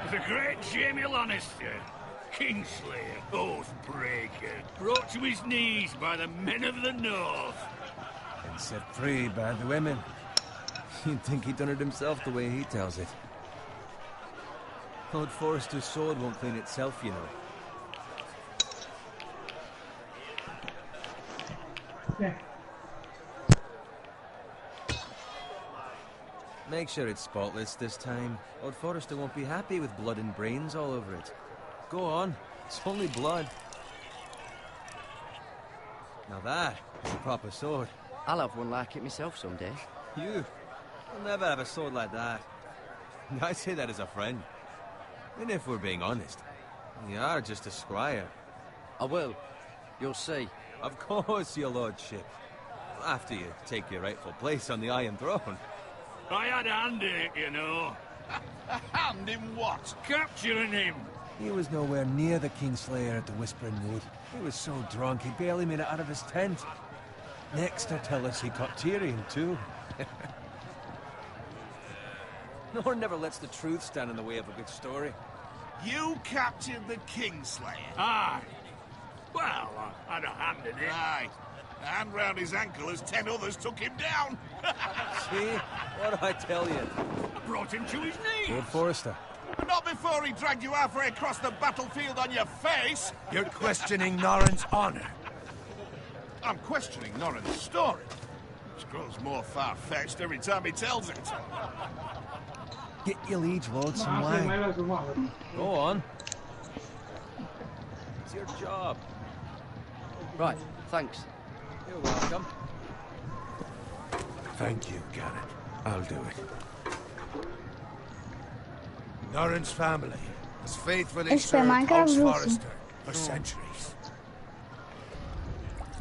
The great Jamie Lannister, Kingslayer, Oathbreaker, brought to his knees by the men of the North. And set free by the women. You'd think he'd done it himself the way he tells it. Lord Forrester's sword won't clean itself, you know. Yeah. Make sure it's spotless this time. Lord Forrester won't be happy with blood and brains all over it. Go on. It's only blood. Now that is a proper sword. I'll have one like it myself someday. You? You'll never have a sword like that. I say that as a friend. And if we're being honest, you are just a squire. I will. You'll see. Of course, your lordship. After you take your rightful place on the Iron Throne. I had a hand in it, you know. A hand in what? Capturing him. He was nowhere near the Kingslayer at the Whispering Wood. He was so drunk he barely made it out of his tent. Next, they'll tell us he caught Tyrion, too. No one never lets the truth stand in the way of a good story. You captured the Kingslayer? Aye. Well, I had a hand in it. Aye. A hand round his ankle as 10 others took him down. See? What do I tell you? I brought him to his knees. Lord Forrester. But not before he dragged you halfway across the battlefield on your face. You're questioning Norrin's honor. I'm questioning Norrin's story, which grows more far-fetched every time he tells it. Get your liege lord some No, hace wine. mal a su madre. Go on. It's your job. Right, thanks. You're welcome. Thank you, Garrett. I'll do it. Norrin's family has faithfully Este served Minecraft House ruso. Forrester for centuries.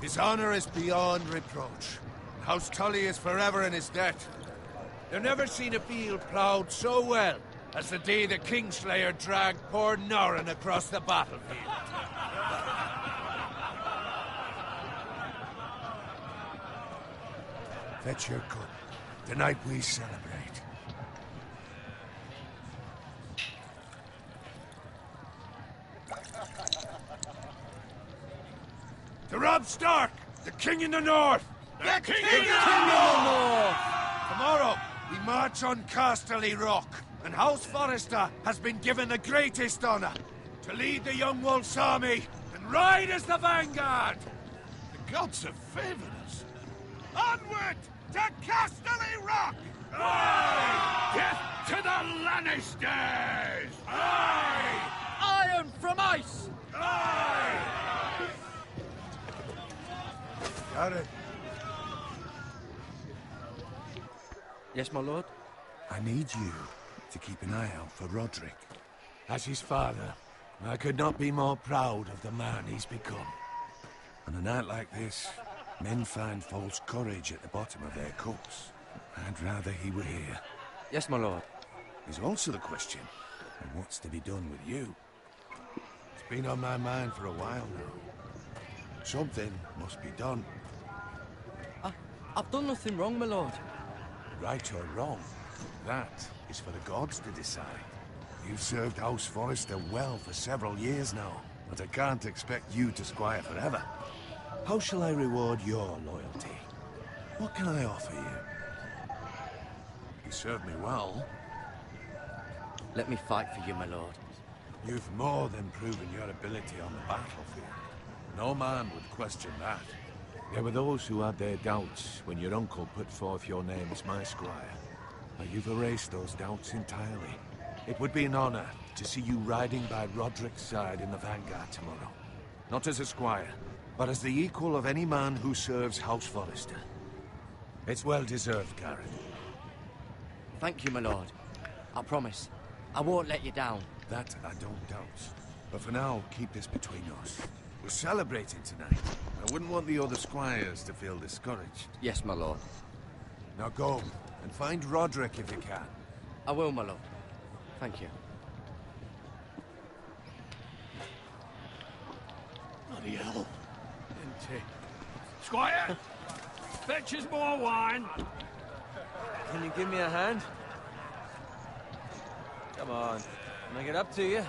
His honor is beyond reproach. House Tully is forever in his debt. They've never seen a field ploughed so well as the day the Kingslayer dragged poor Norrin across the battlefield. Fetch your cup. Tonight we celebrate. To Robb Stark, the King in the North! The King in the North! Tomorrow, we march on Casterly Rock, and House Forrester has been given the greatest honor to lead the Young Wolf's army and ride as the vanguard! The gods have favored us. Onward to Casterly Rock! Aye! Death to the Lannisters! Aye! Iron from ice! Aye! Got it. Yes, my lord? I need you to keep an eye out for Roderick. As his father, I could not be more proud of the man he's become. On a night like this, men find false courage at the bottom of their cups. I'd rather he were here. Yes, my lord. There's also the question of what's to be done with you. been on my mind for a while now. Something must be done. I've done nothing wrong, my lord. Right or wrong, that is for the gods to decide. You've served House Forrester well for several years now, but I can't expect you to squire forever. How shall I reward your loyalty? What can I offer you? You served me well. Let me fight for you, my lord. You've more than proven your ability on the battlefield. No man would question that. There were those who had their doubts when your uncle put forth your name as my squire. But you've erased those doubts entirely. It would be an honor to see you riding by Roderick's side in the vanguard tomorrow. Not as a squire, but as the equal of any man who serves House Forrester. It's well deserved, Garrett. Thank you, my lord. I promise. I won't let you down. That I don't doubt. But for now, keep this between us. We're celebrating tonight. I wouldn't want the other squires to feel discouraged. Yes, my lord. Now go, and find Roderick if you can. I will, my lord. Thank you. Bloody hell. Squire! Fetch us more wine! Can you give me a hand? Come on. Can I get up to you?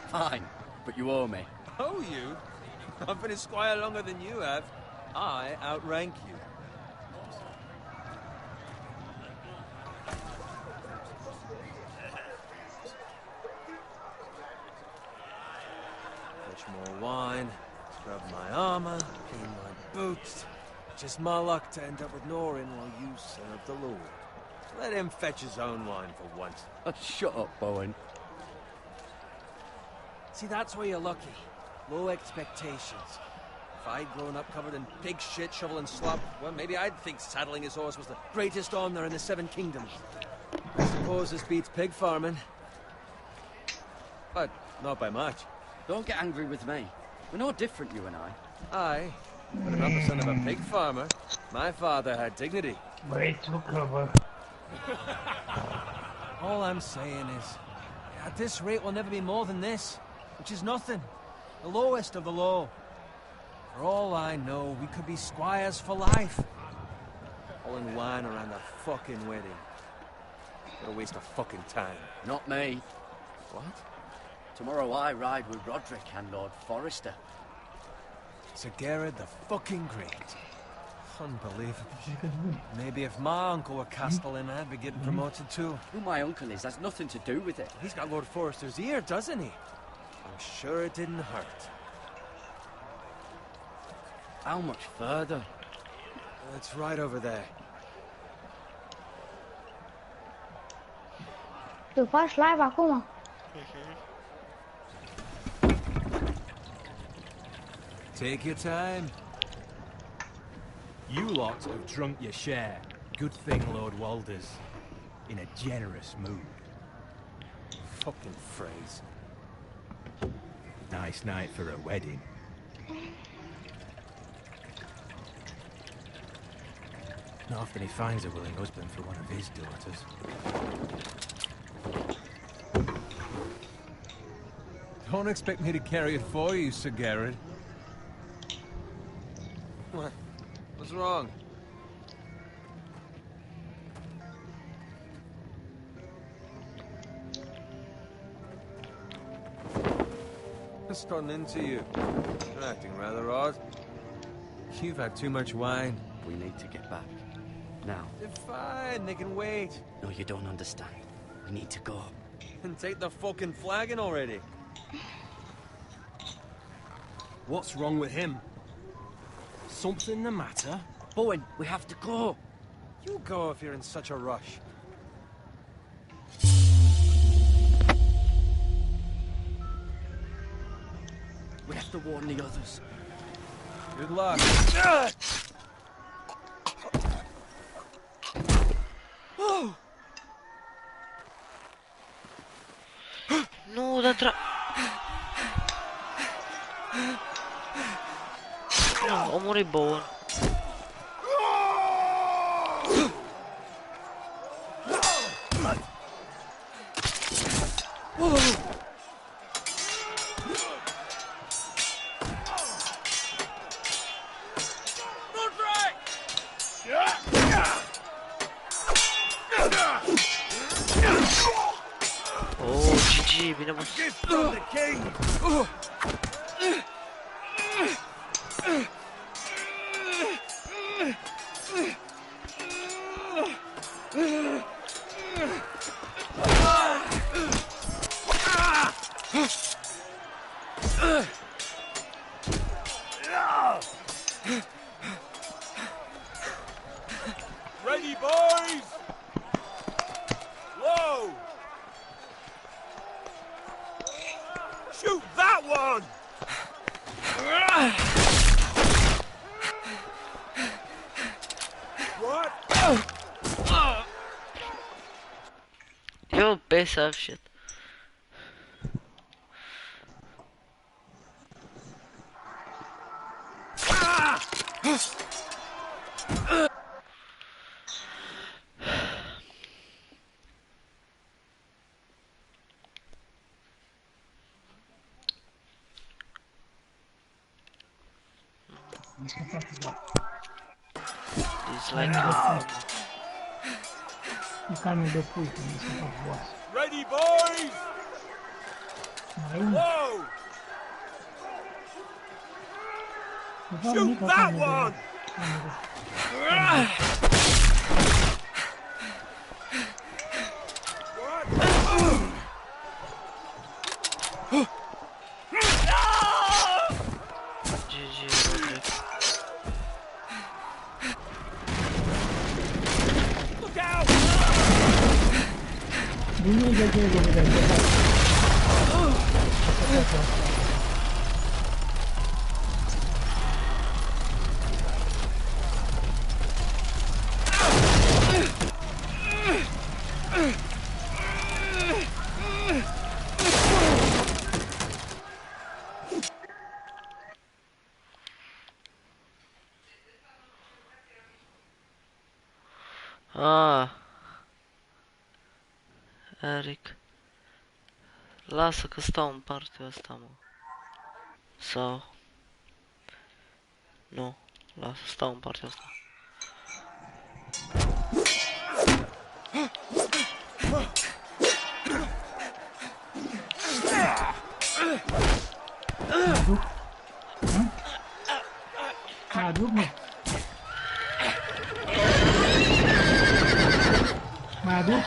Fine, but you owe me. Oh, you? I've been a squire longer than you have. I outrank you. Fetch more wine, scrub my armor, clean my boots. Just my luck to end up with Norin while you serve the Lord. Let him fetch his own wine for once. Oh, shut up, Bowen. See, that's where you're lucky. Low expectations. If I'd grown up covered in pig shit, shovel and slop, well, maybe I'd think saddling his horse was the greatest honor in the Seven Kingdoms. I suppose this beats pig farming. But not by much. Don't get angry with me. We're no different, you and I. Aye, but I'm not the son of a pig farmer. My father had dignity. Wait to cover. All I'm saying is, at this rate we'll never be more than this, which is nothing. The lowest of the low. For all I know, we could be squires for life. Hauling wine around a fucking wedding. What a waste of fucking time. Not me. What? Tomorrow I ride with Roderick and Lord Forrester. Sir Gerard the fucking Great. Unbelievable. Maybe if my uncle were Castellan, I'd be getting promoted too. Who my uncle is has nothing to do with it. He's got Lord Forrester's ear, doesn't he? I'm sure it didn't hurt. How much further? It's right over there. Tu faci live acum? Take your time. You lot have drunk your share. Good thing Lord Walder's in a generous mood. Fucking phrase. Nice night for a wedding. Not often he finds a willing husband for one of his daughters. Don't expect me to carry it for you, Sir Gerard. What? What's wrong? What's gotten into you? You're acting rather odd. You've had too much wine. We need to get back. Now. They're fine, they can wait. No, you don't understand. We need to go. And take the fucking flagon already. What's wrong with him? Something the matter? Bowen, we have to go. You go if you're in such a rush. We have to warn the others. Good luck. Nu, dar a murit Bowen. bine, boss. Gift from the king! Ready, boys! Whoa! Shoot that one! What? You piece of shit. It's like Nu calme de pui, că mi se fac boasă. Ready, boys! Mai unul. Whoa! De fapt, Shoot mică that calme de one! GG, Roderick. Look out! Bine, de ce e de Ah. Eric. Lasă că stau în partea asta, mă. Sau... Nu. Lasă, stau în partea asta. Mă aduc, mă. Mă aduc?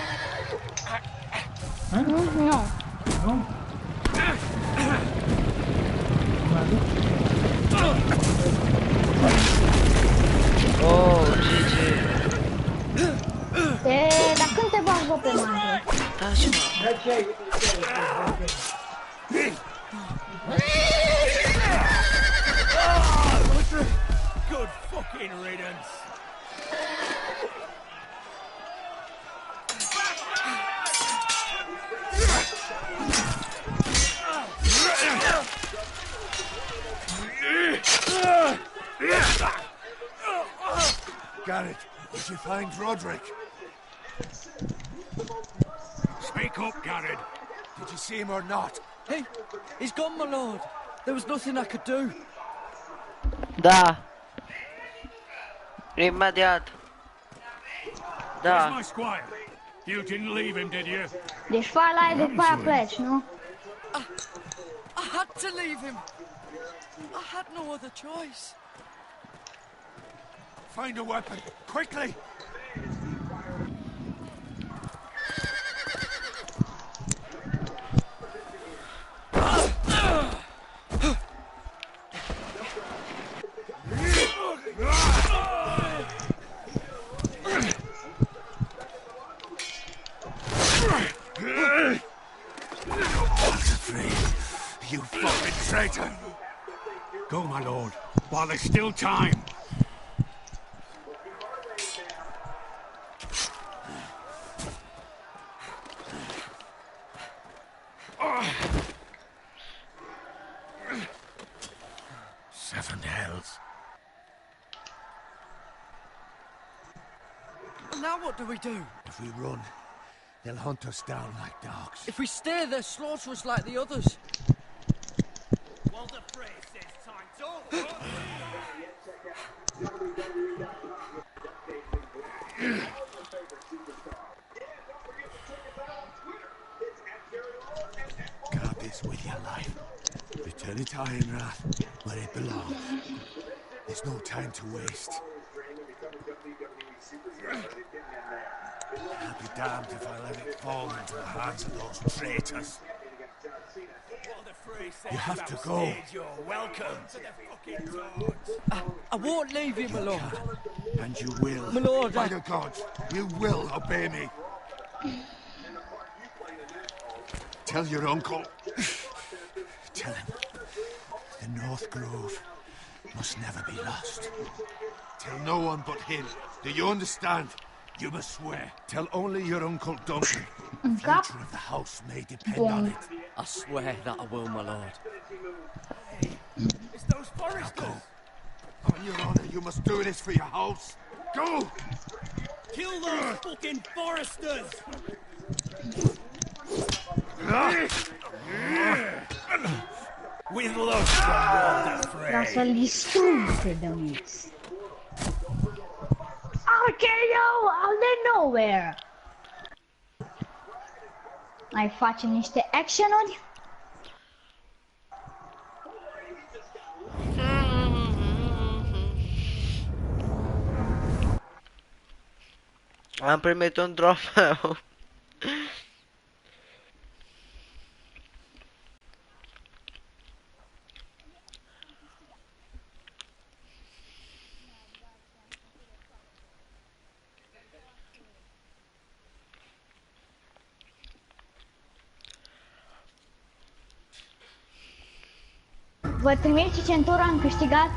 Nu. Nu? Mă aduc? Oh, GG. Dar când te bagi, bă, pe mare? Da, ce mă? Good fucking riddance! Garrett, did you find Roderick? Speak up, Garrett. Did you see him or not? Hey, he's gone, my lord. There was nothing I could do. Da. Imediat. Where's Da. my squire? You didn't leave him, did you? Deci faci la aia după aia pleci, nu? I had to leave him. I had no other choice. Find a weapon, quickly! You fucking traitor! Go, my lord, while there's still time. Seven hells. Now what do we do? If we run, they'll hunt us down like dogs. If we stay, they'll slaughter us like the others. Well, the phrase says time's over. Turn it Ironrath where it belongs. There's no time to waste. I'll be damned if I let it fall into the hands of those traitors. You have to go. You're welcome to the fucking torch. I won't leave you, my lord. And you will. My lord, By the gods, you will obey me. Tell your uncle. Tell him. The North Grove must never be lost. Tell no one but him. Do you understand? You must swear. Tell only your Uncle Duncan. The future of the house may depend on it. I swear that I will, my lord. It's those foresters. Now go. On your honor, you must do this for your house. Go! Kill those fucking foresters. With lust and Vreau să-l distrug pe Dămix. RKO out of nowhere! Mai facem niște action-uri? Am primit un trofeu. Vă trimit și centura, am câștigat.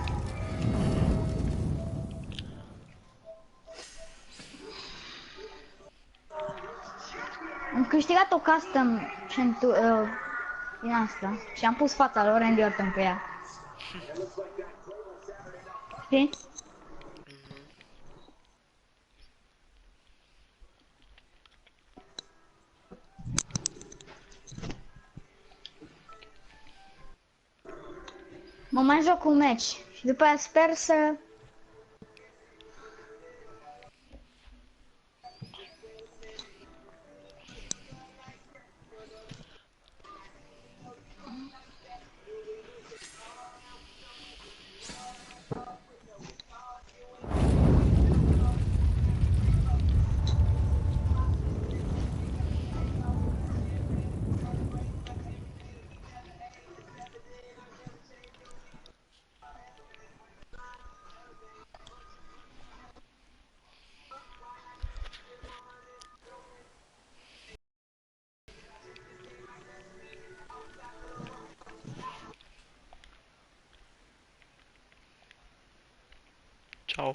Am câștigat o custom centură din asta și am pus fața lor Randy Orton pe ea. Știi? Mă mai joc un match și după aia sper să... Ciao.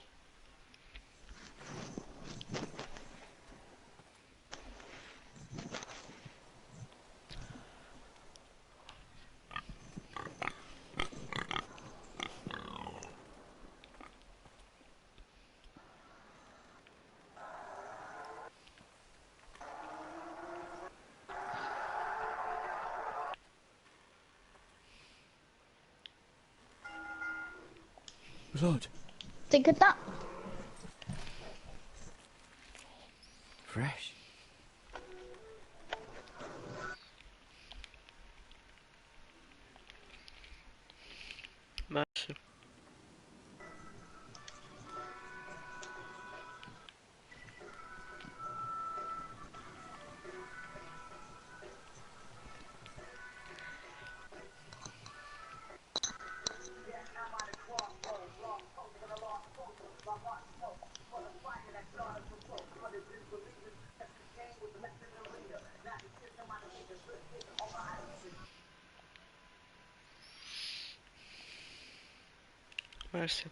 Blood. Take it up. Fresh. Mersi. Mersi.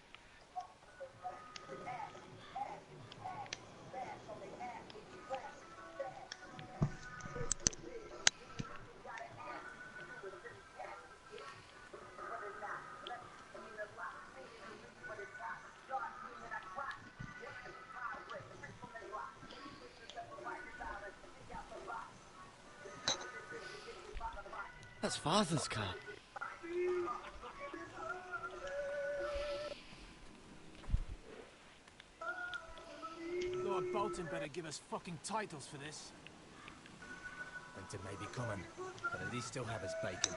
That's Father's car. Lord Bolton better give us fucking titles for this. Winter may be coming, but at least still have his bacon.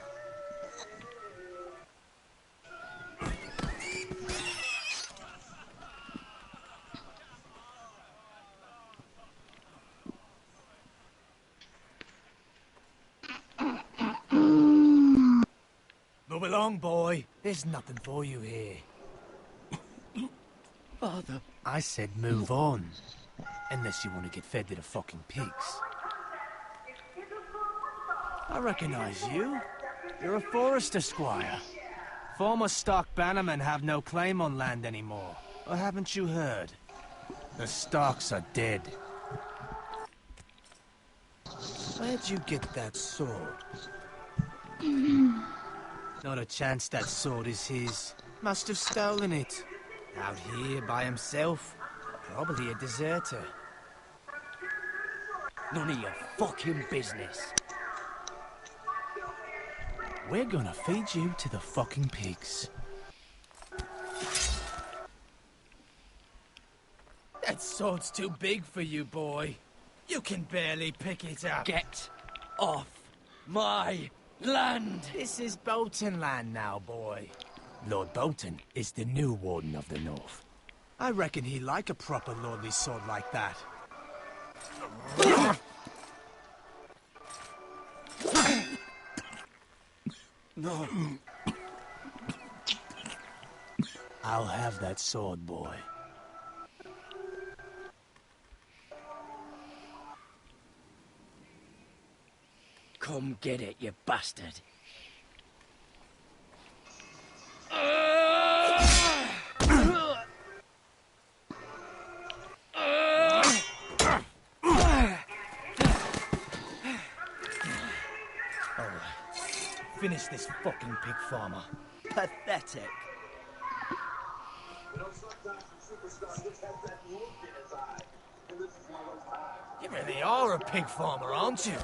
Move along, boy. There's nothing for you here. Father. I said move on. Unless you want to get fed to the fucking pigs. I recognize you. You're a forester squire. Former stock bannermen have no claim on land anymore. Or haven't you heard? The Starks are dead. Where'd you get that sword? Not a chance that sword is his. Must have stolen it. Out here by himself. Probably a deserter. None of your fucking business. We're gonna feed you to the fucking pigs. That sword's too big for you, boy. You can barely pick it up. Get off my land! This is Bolton land now, boy. Lord Bolton is the new Warden of the North. I reckon he'd like a proper lordly sword like that. No. I'll have that sword, boy. Come get it, you bastard. Finish this fucking pig farmer. Pathetic. You really are a pig farmer, aren't you?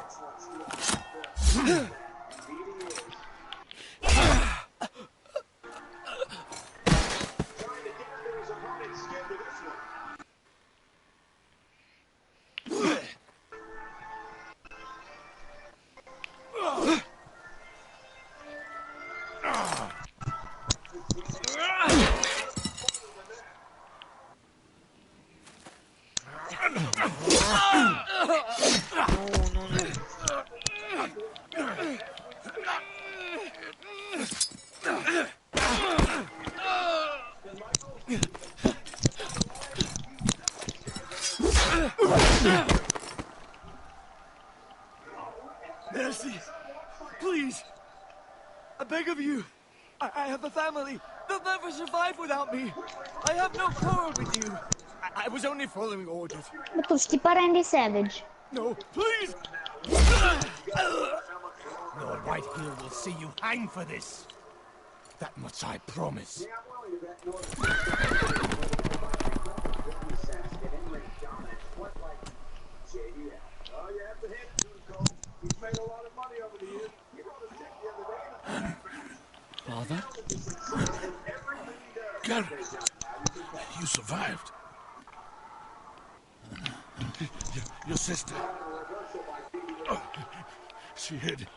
Mercy. Please. I beg of you. I have a family. They'll never survive without me. I have no quarrel with you. I was only following orders. Bă, tu știi pe Randy Savage. No, please. Lord Whitehill will see you hang for this. That much I promise. Father? Garrett, you survived. Your sister. Oh, she hid.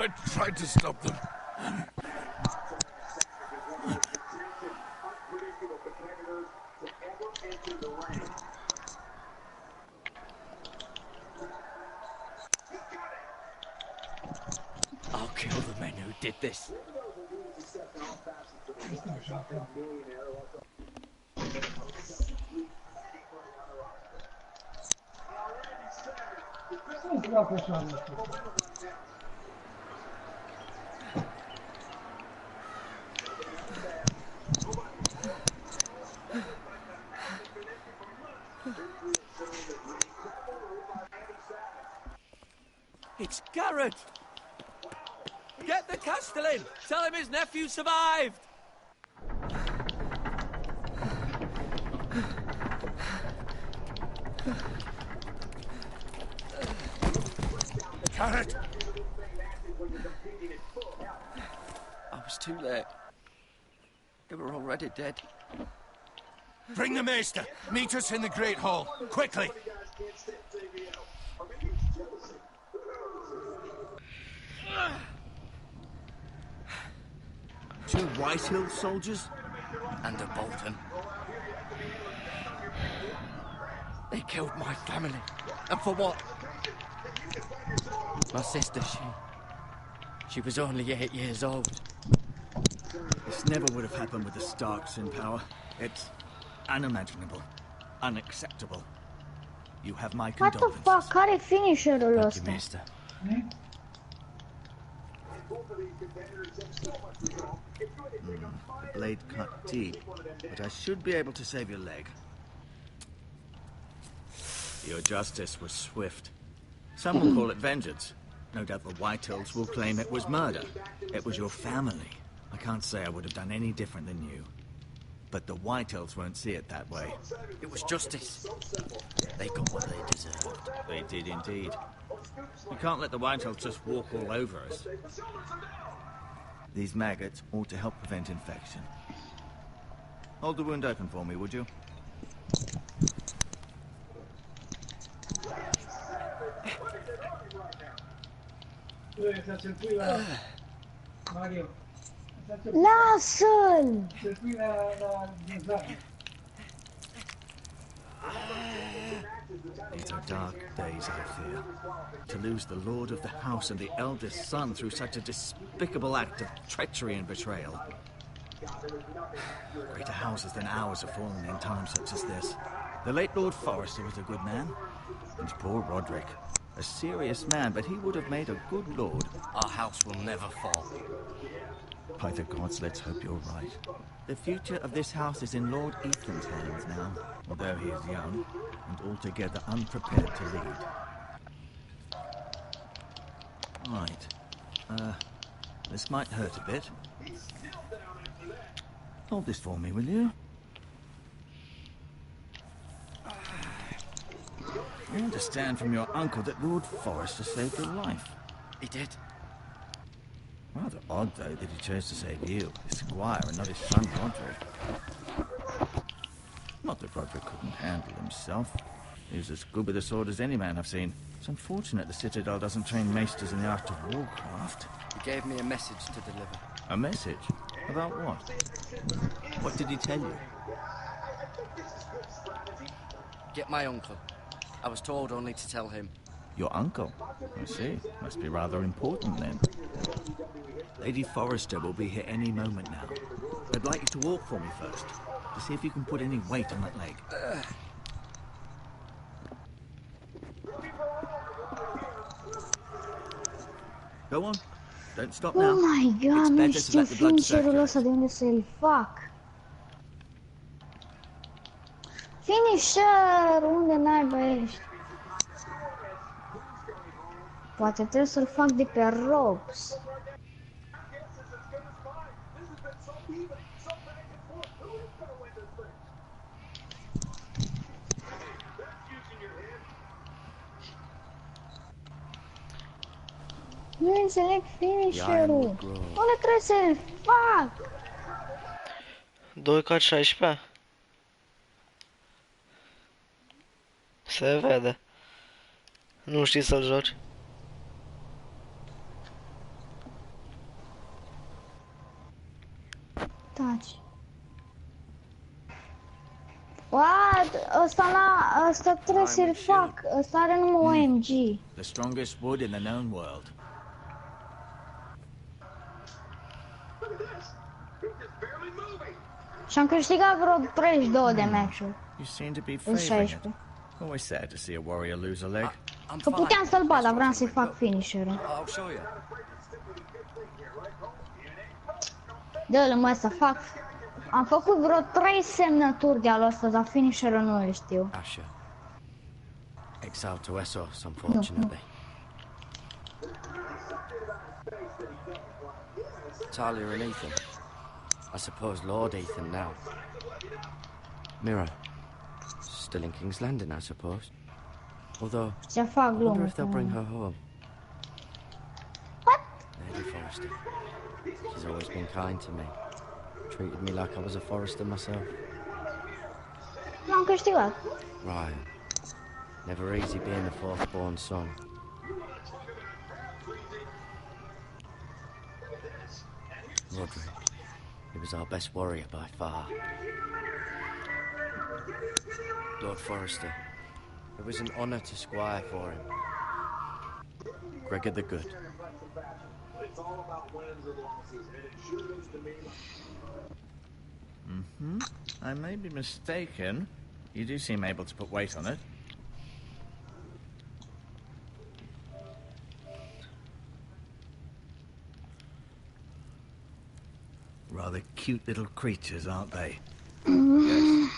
I tried to stop them. I'll kill the men who did this. It's Garrett. Get the Castellan. Tell him his nephew survived. Garrett! I was too late. They were already dead. Bring the maester. Meet us in the Great Hall. Quickly! Two Whitehill soldiers and a Bolton. They killed my family. And for what? My sister, she was only 8 years old. This never would have happened with the Starks in power. It's unimaginable. Unacceptable. You have my What the condolences. fuck? Care finisherul Thank you, ăsta? mister. The blade cut deep, but I should be able to save your leg. Your justice was swift. Some will call it vengeance. No doubt the Whitehills will claim it was murder. It was your family. I can't say I would have done any different than you. But the Whitehills won't see it that way. It was justice. They got what they deserved. They did indeed. We can't let the Whitehills just walk all over us. These maggots ought to help prevent infection. Hold the wound open for me, would you? Mario. Lasă-l! Să fii la vânzare. These are dark days, I fear. To lose the lord of the house and the eldest son through such a despicable act of treachery and betrayal. Greater houses than ours have fallen in times such as this. The late Lord Forrester was a good man. And poor Roderick. A serious man, but he would have made a good lord. Our house will never fall. By the gods, let's hope you're right. The future of this house is in Lord Ethan's hands now, although he is young and altogether unprepared to lead. Right. This might hurt a bit. Hold this for me, will you? You understand from your uncle that Lord Forrester saved your life. He did. Rather odd, though, that he chose to save you, his squire, and not his son Roderick. Not that Roderick couldn't handle himself. He was as good with a sword as any man I've seen. It's unfortunate the Citadel doesn't train maesters in the art of warcraft. He gave me a message to deliver. A message? About what? What did he tell you? Get my uncle. I was told only to tell him. Your uncle? I see. Must be rather important, then. Lady Forrester will be here any moment now. I'd like you to walk for me first, to see if you can put any weight on that leg. Go on. Don't stop now. Oh my god, nu știu finisherul ăsta de unde să-l fac. Finisher! Unde naiba ești? Poate trebuie să-l fac de pe ropes. Nu înțeleg finisherul. Unde trebuie să-l fac? 2K16. Se vede. Nu știi să-l joci. Taci. What? Ăsta trebuie să-l fac. Ăsta are numai OMG. The strongest wood in the known world. Și am câștigat vreo 32 de meciuri. You seem to be În favoring it. 16. Always sad to see a warrior lose a leg. Că puteam să-l bat, dar vreau să-i fac finisherul. I'll show you. Dă-l mă să fac. Am făcut vreo 3 semnături de-al ăsta, dar finisherul nu îl știu. Asher. Exiled to Essos, unfortunately. Talia and Ethan. I suppose Lord Ethan now. Mira. Still in King's Landing, I suppose. Although, Ce fac I wonder glumă. if they'll bring her home. What? Lady Forrester. She's always been kind to me. Treated me like I was a Forrester myself. M-am câștigat. Right. Never easy being the fourth-born son. Roderick. He was our best warrior by far. Lord Forrester. It was an honor to squire for him. Gregor the Good. I may be mistaken. You do seem able to put weight on it. Rather cute little creatures, aren't they? Yes.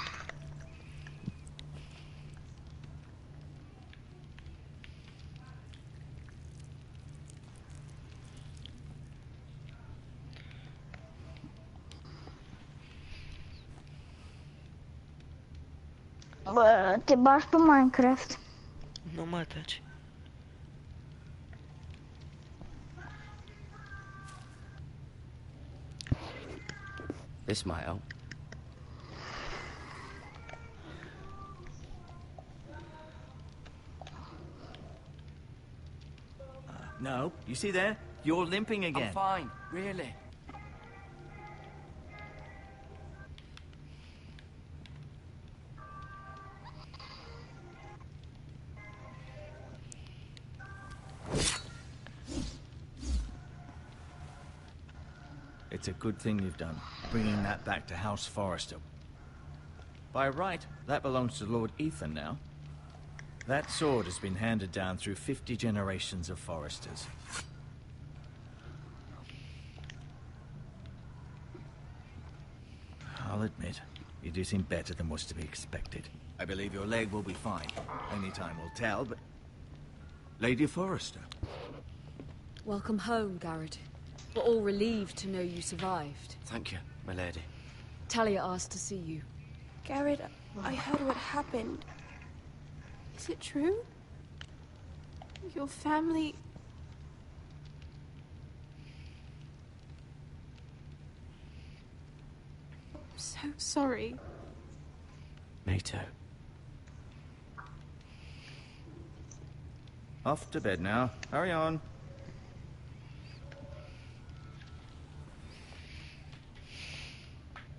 Bă, te bagi pe Minecraft. Nu mă taci. This might help. No, you see there? You're limping again. I'm fine, really. It's a good thing you've done, bringing that back to House Forrester. By right, that belongs to Lord Ethan now. That sword has been handed down through 50 generations of Forresters. I'll admit, you do seem better than was to be expected. I believe your leg will be fine. Only time will tell, but... Lady Forrester. Welcome home, Garrett. We're all relieved to know you survived. Thank you, my lady. Talia asked to see you. Garrett, I heard what happened. Is it true? Your family... I'm so sorry. Me too. Off to bed now. Hurry on.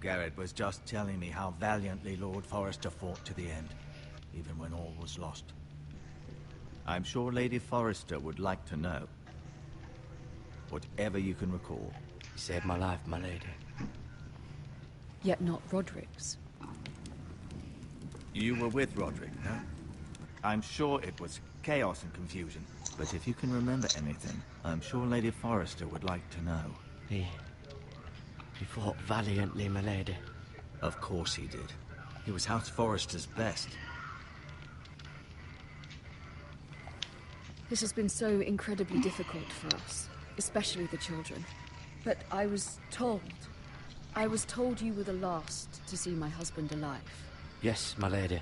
Garrett was just telling me how valiantly Lord Forrester fought to the end, even when all was lost. I'm sure Lady Forrester would like to know. Whatever you can recall. You saved my life, my lady. Yet not Roderick's. You were with Roderick, no? I'm sure it was chaos and confusion, but if you can remember anything, I'm sure Lady Forrester would like to know. He fought valiantly, my lady. Of course he did. He was House Forrester's best. This has been so incredibly difficult for us, especially the children. But I was told you were the last to see my husband alive. Yes, my lady.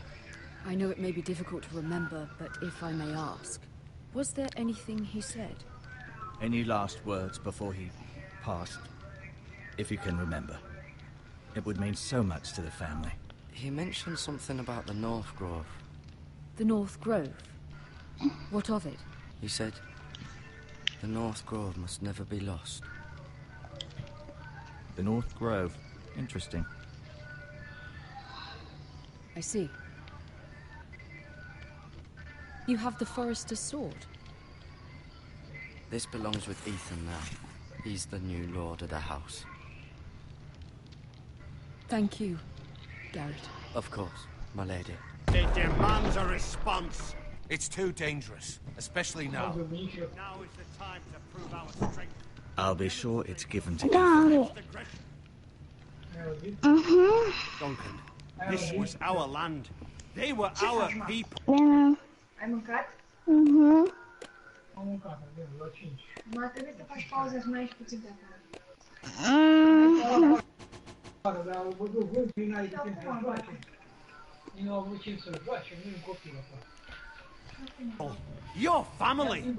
I know it may be difficult to remember, but if I may ask, was there anything he said? Any last words before he passed? If you can remember. It would mean so much to the family. He mentioned something about the North Grove. The North Grove? What of it? He said, the North Grove must never be lost. The North Grove. Interesting. I see. You have the Forrester's sword. This belongs with Ethan now. He's the new lord of the house. Thank you, Garrett. Of course, my lady. It demands a response. It's too dangerous, especially now. Now is the time to prove our strength. I'll be sure it's given to Da. Duncan, this was our land. They were our people. Bine. Ai mâncat? Am mâncat, bine, la 5. Mă, trebuie să faci pauză să mai ieși puțin de afară. Dar vă duc voi, prin ai de timp să joace. Nu au avut timp să joace, nu-i un copil afară. Your family!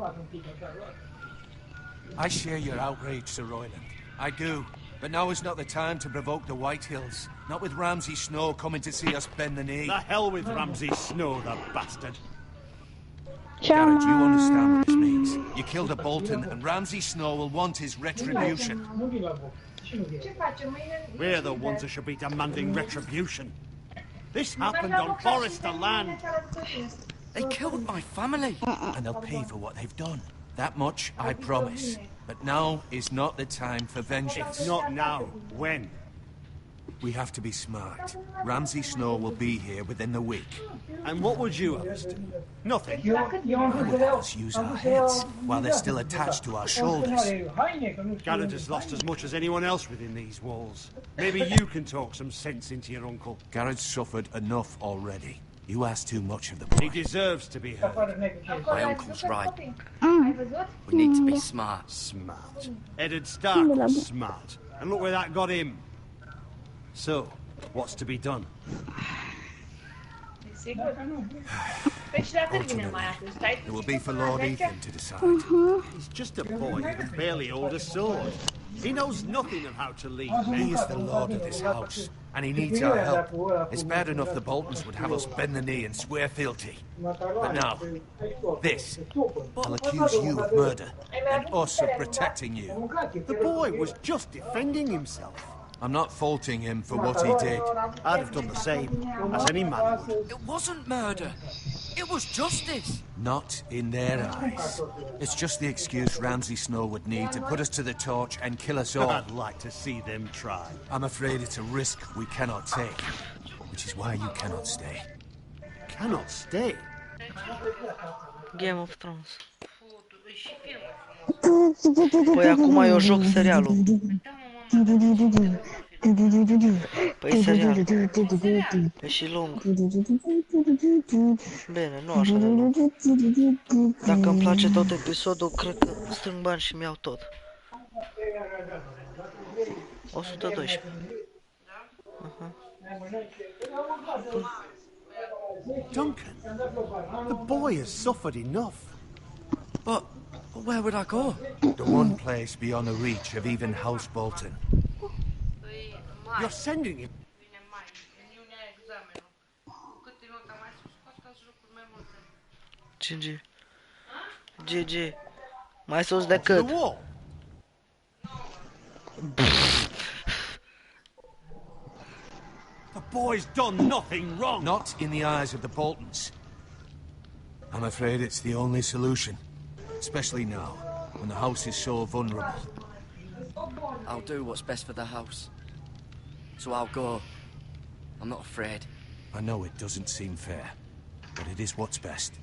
I share your outrage, Sir Royland. I do. But now is not the time to provoke the Whitehills. Not with Ramsay Snow coming to see us bend the knee. The hell with Ramsay Snow, the bastard. Garrett, you understand what this means. You killed a Bolton, and Ramsay Snow will want his retribution. We're the ones that should be demanding retribution. This happened on Forrester land. They killed my family. And they'll pay for what they've done. That much I promise. But now is not the time for vengeance. Not now. When? We have to be smart. Ramsay Snow will be here within the week. And what would you have us do? Nothing. We'll have us use our heads while they're still attached to our shoulders. Garrett has lost as much as anyone else within these walls. Maybe you can talk some sense into your uncle. Garrett's suffered enough already. You ask too much of the boy. He deserves to be heard. My uncle's right. We need to be smart. Smart. Eddard Stark was smart. And look where that got him. So, what's to be done? It will be for Lord Ethan to decide. He's just a boy who can barely hold a sword. He knows nothing of how to lead men. He is the lord of this house, and he needs our help. It's bad enough the Boltons would have us bend the knee and swear fealty. But now, this. I'll accuse you of murder, and us of protecting you. The boy was just defending himself. I'm not faulting him for what he did. I'd have done the same, as any man would. It wasn't murder. It was justice. Not in their eyes. It's just the excuse Ramsay Snow would need to put us to the torch and kill us all. I'd like to see them try. I'm afraid it's a risk we cannot take, which is why you cannot stay. Cannot stay? Game of Thrones. Păi acum eu joc serialul. Păi serial. E și lung. Bine, nu așa de lung. Dacă îmi place tot episodul, cred că strâng bani și mi-au tot. 112. Duncan, the boy has suffered enough. But where would I go? The one place beyond the reach of even House Bolton. You're sending him. GG. Mai sus decât. The boy's done nothing wrong. Not in the eyes of the Boltons. I'm afraid it's the only solution. Especially now, when the house is so vulnerable. I'll do what's best for the house. So I'll go. I'm not afraid. I know it doesn't seem fair, but it is what's best.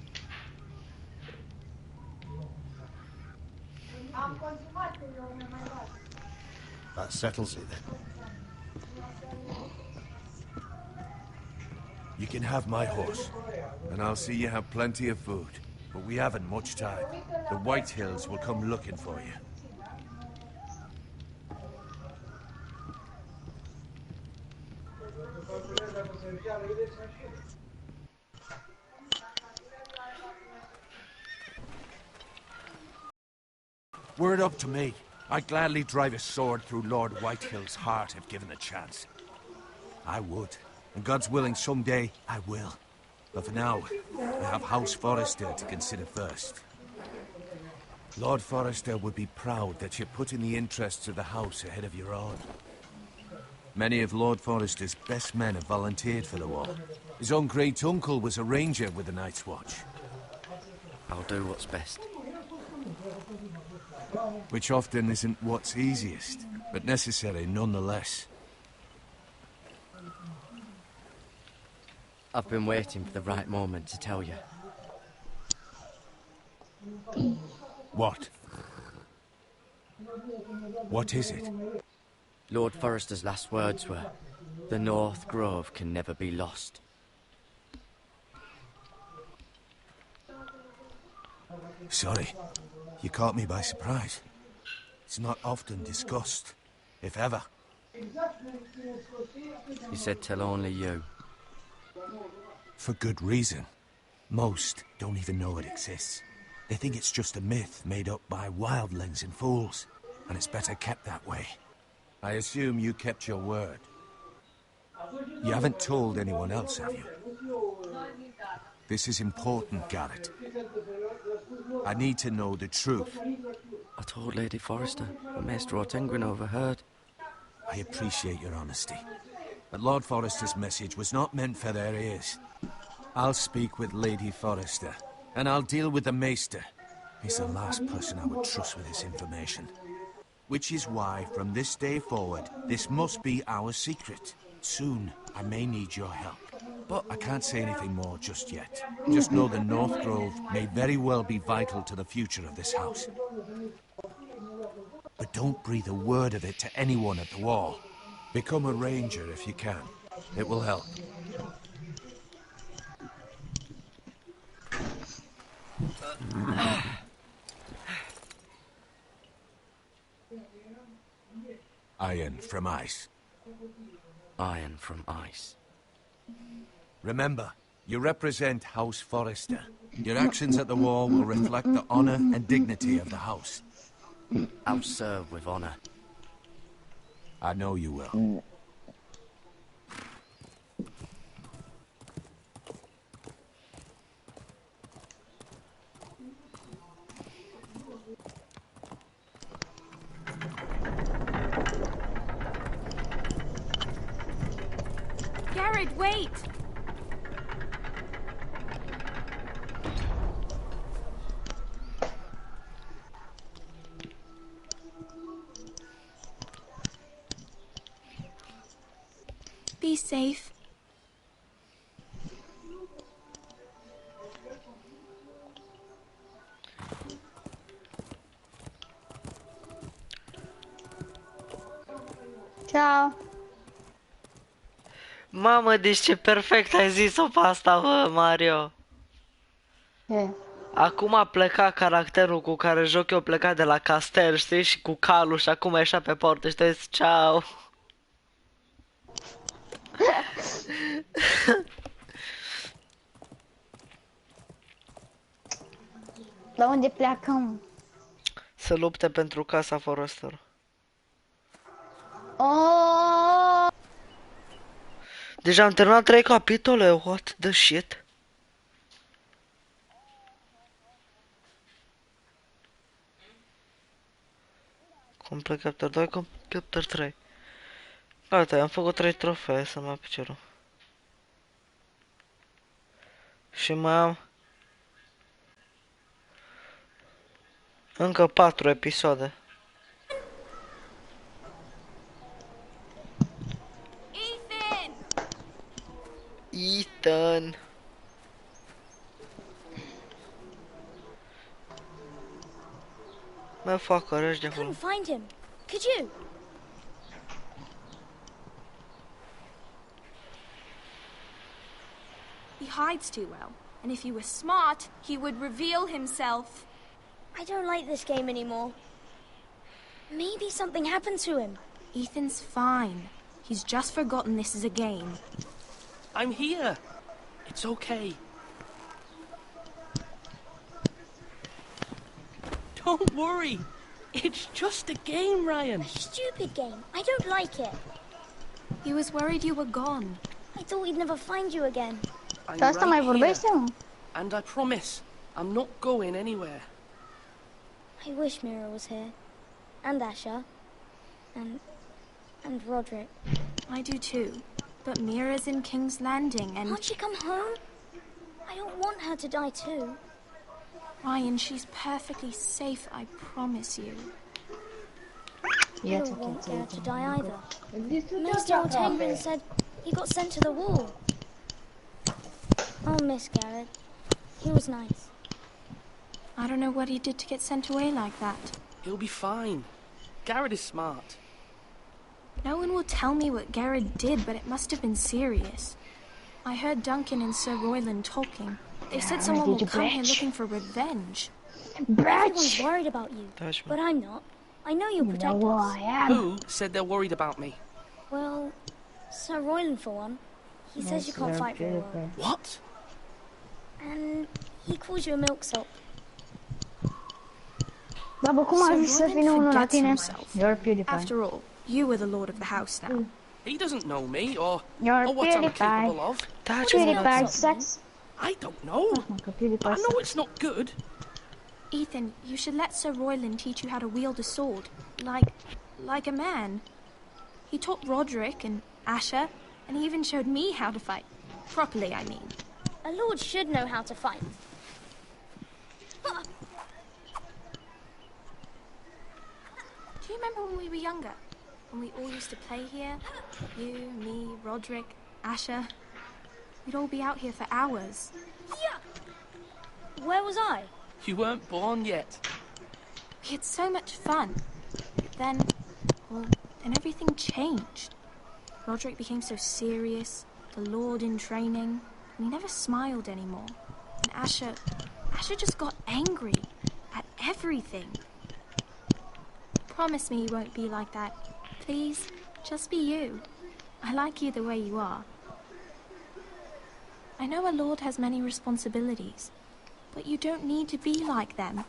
That settles it then. You can have my horse, and I'll see you have plenty of food. But we haven't much time. The White Hills will come looking for you. Were it up to me, I'd gladly drive a sword through Lord Whitehill's heart if given the chance. I would, and God's willing someday I will. But for now, I have House Forrester to consider first. Lord Forrester would be proud that you're putting the interests of the house ahead of your own. Many of Lord Forrester's best men have volunteered for the war. His own great-uncle was a ranger with the Night's Watch. I'll do what's best. Which often isn't what's easiest, but necessary nonetheless. I've been waiting for the right moment to tell you. What? What is it? Lord Forrester's last words were, "The North Grove can never be lost." Sorry, you caught me by surprise. It's not often discussed, if ever. He said tell only you. For good reason. Most don't even know it exists. They think it's just a myth made up by wildlings and fools, and it's better kept that way. I assume you kept your word. You haven't told anyone else, have you? This is important, Garrett. I need to know the truth. I told Lady Forrester, but Maester Ortengryn overheard. I appreciate your honesty. But Lord Forrester's message was not meant for their ears. I'll speak with Lady Forrester, and I'll deal with the Maester. He's the last person I would trust with this information. Which is why, from this day forward, this must be our secret. Soon, I may need your help. But I can't say anything more just yet. Just know the North Grove may very well be vital to the future of this house. But don't breathe a word of it to anyone at the wall. Become a ranger if you can. It will help. Iron from ice. Iron from ice. Remember, you represent House Forrester. Your actions at the wall will reflect the honor and dignity of the house. I'll serve with honor. I know you will. Garrett, wait! Be safe. Ciao. Mamă, deci ce perfect ai zis-o pe asta, bă, Mario. Acum a plecat caracterul cu care joc eu, plecat de la castel, știi, și cu calul și acum e așa pe poartă și te zici, ceau. La unde plecăm? Să lupte pentru casa Forrester. Oh! Deja am terminat 3 capitole, what the shit? Complet chapter 2, chapter 3. Gata, am făcut 3 trofee să mă piciorul. Și mai am încă 4 episoade. Ethan. Mă fac răși de acolo. Couldn't find him. Could you? He hides too well, and if he were smart, he would reveal himself. I don't like this game anymore. Maybe something happened to him. Ethan's fine. He's just forgotten this is a game. I'm here. It's okay. Don't worry. It's just a game, Ryan. A stupid game. I don't like it. He was worried you were gone. I thought we'd never find you again. I'm right here. And I promise, I'm not going anywhere. I wish Mira was here. And Asher. And Roderick. I do too. But Mira's in King's Landing and... Can't she come home? I don't want her to die too. Ryan, she's perfectly safe, I promise you. I don't want Garrett to die either. Maester Ortenman said he got sent to the wall. I'll miss Garrett. He was nice. I don't know what he did to get sent away like that. He'll be fine. Garrett is smart. No one will tell me what Garrett did, but it must have been serious. I heard Duncan and Sir Royland talking. They said someone will come here looking for revenge. Everyone's worried about you, but I'm not. I know you'll protect us. Who said they're worried about me? Well, Sir Royland for one. He says you can't fight very well. What? And he calls you a milksop. Baba, cum a zis să vină unul la tine? You're PewDiePie. After all, you were the lord of the house now. He doesn't know me or You're what I'm capable of. PewDiePie sex. I don't know. But I know it's not good. Ethan, you should let Sir Royland teach you how to wield a sword. Like a man. He taught Roderick and Asher, and he even showed me how to fight. Properly, I mean. A lord should know how to fight. Do you remember when we were younger? When we all used to play here? You, me, Roderick, Asher. We'd all be out here for hours. Yeah. Where was I? You weren't born yet. We had so much fun. Then everything changed. Roderick became so serious, the Lord in training, and he never smiled anymore. And Asher just got angry at everything. Promise me you won't be like that. Please, just be you. I like you the way you are. I know a lord has many responsibilities, but you don't need to be like them.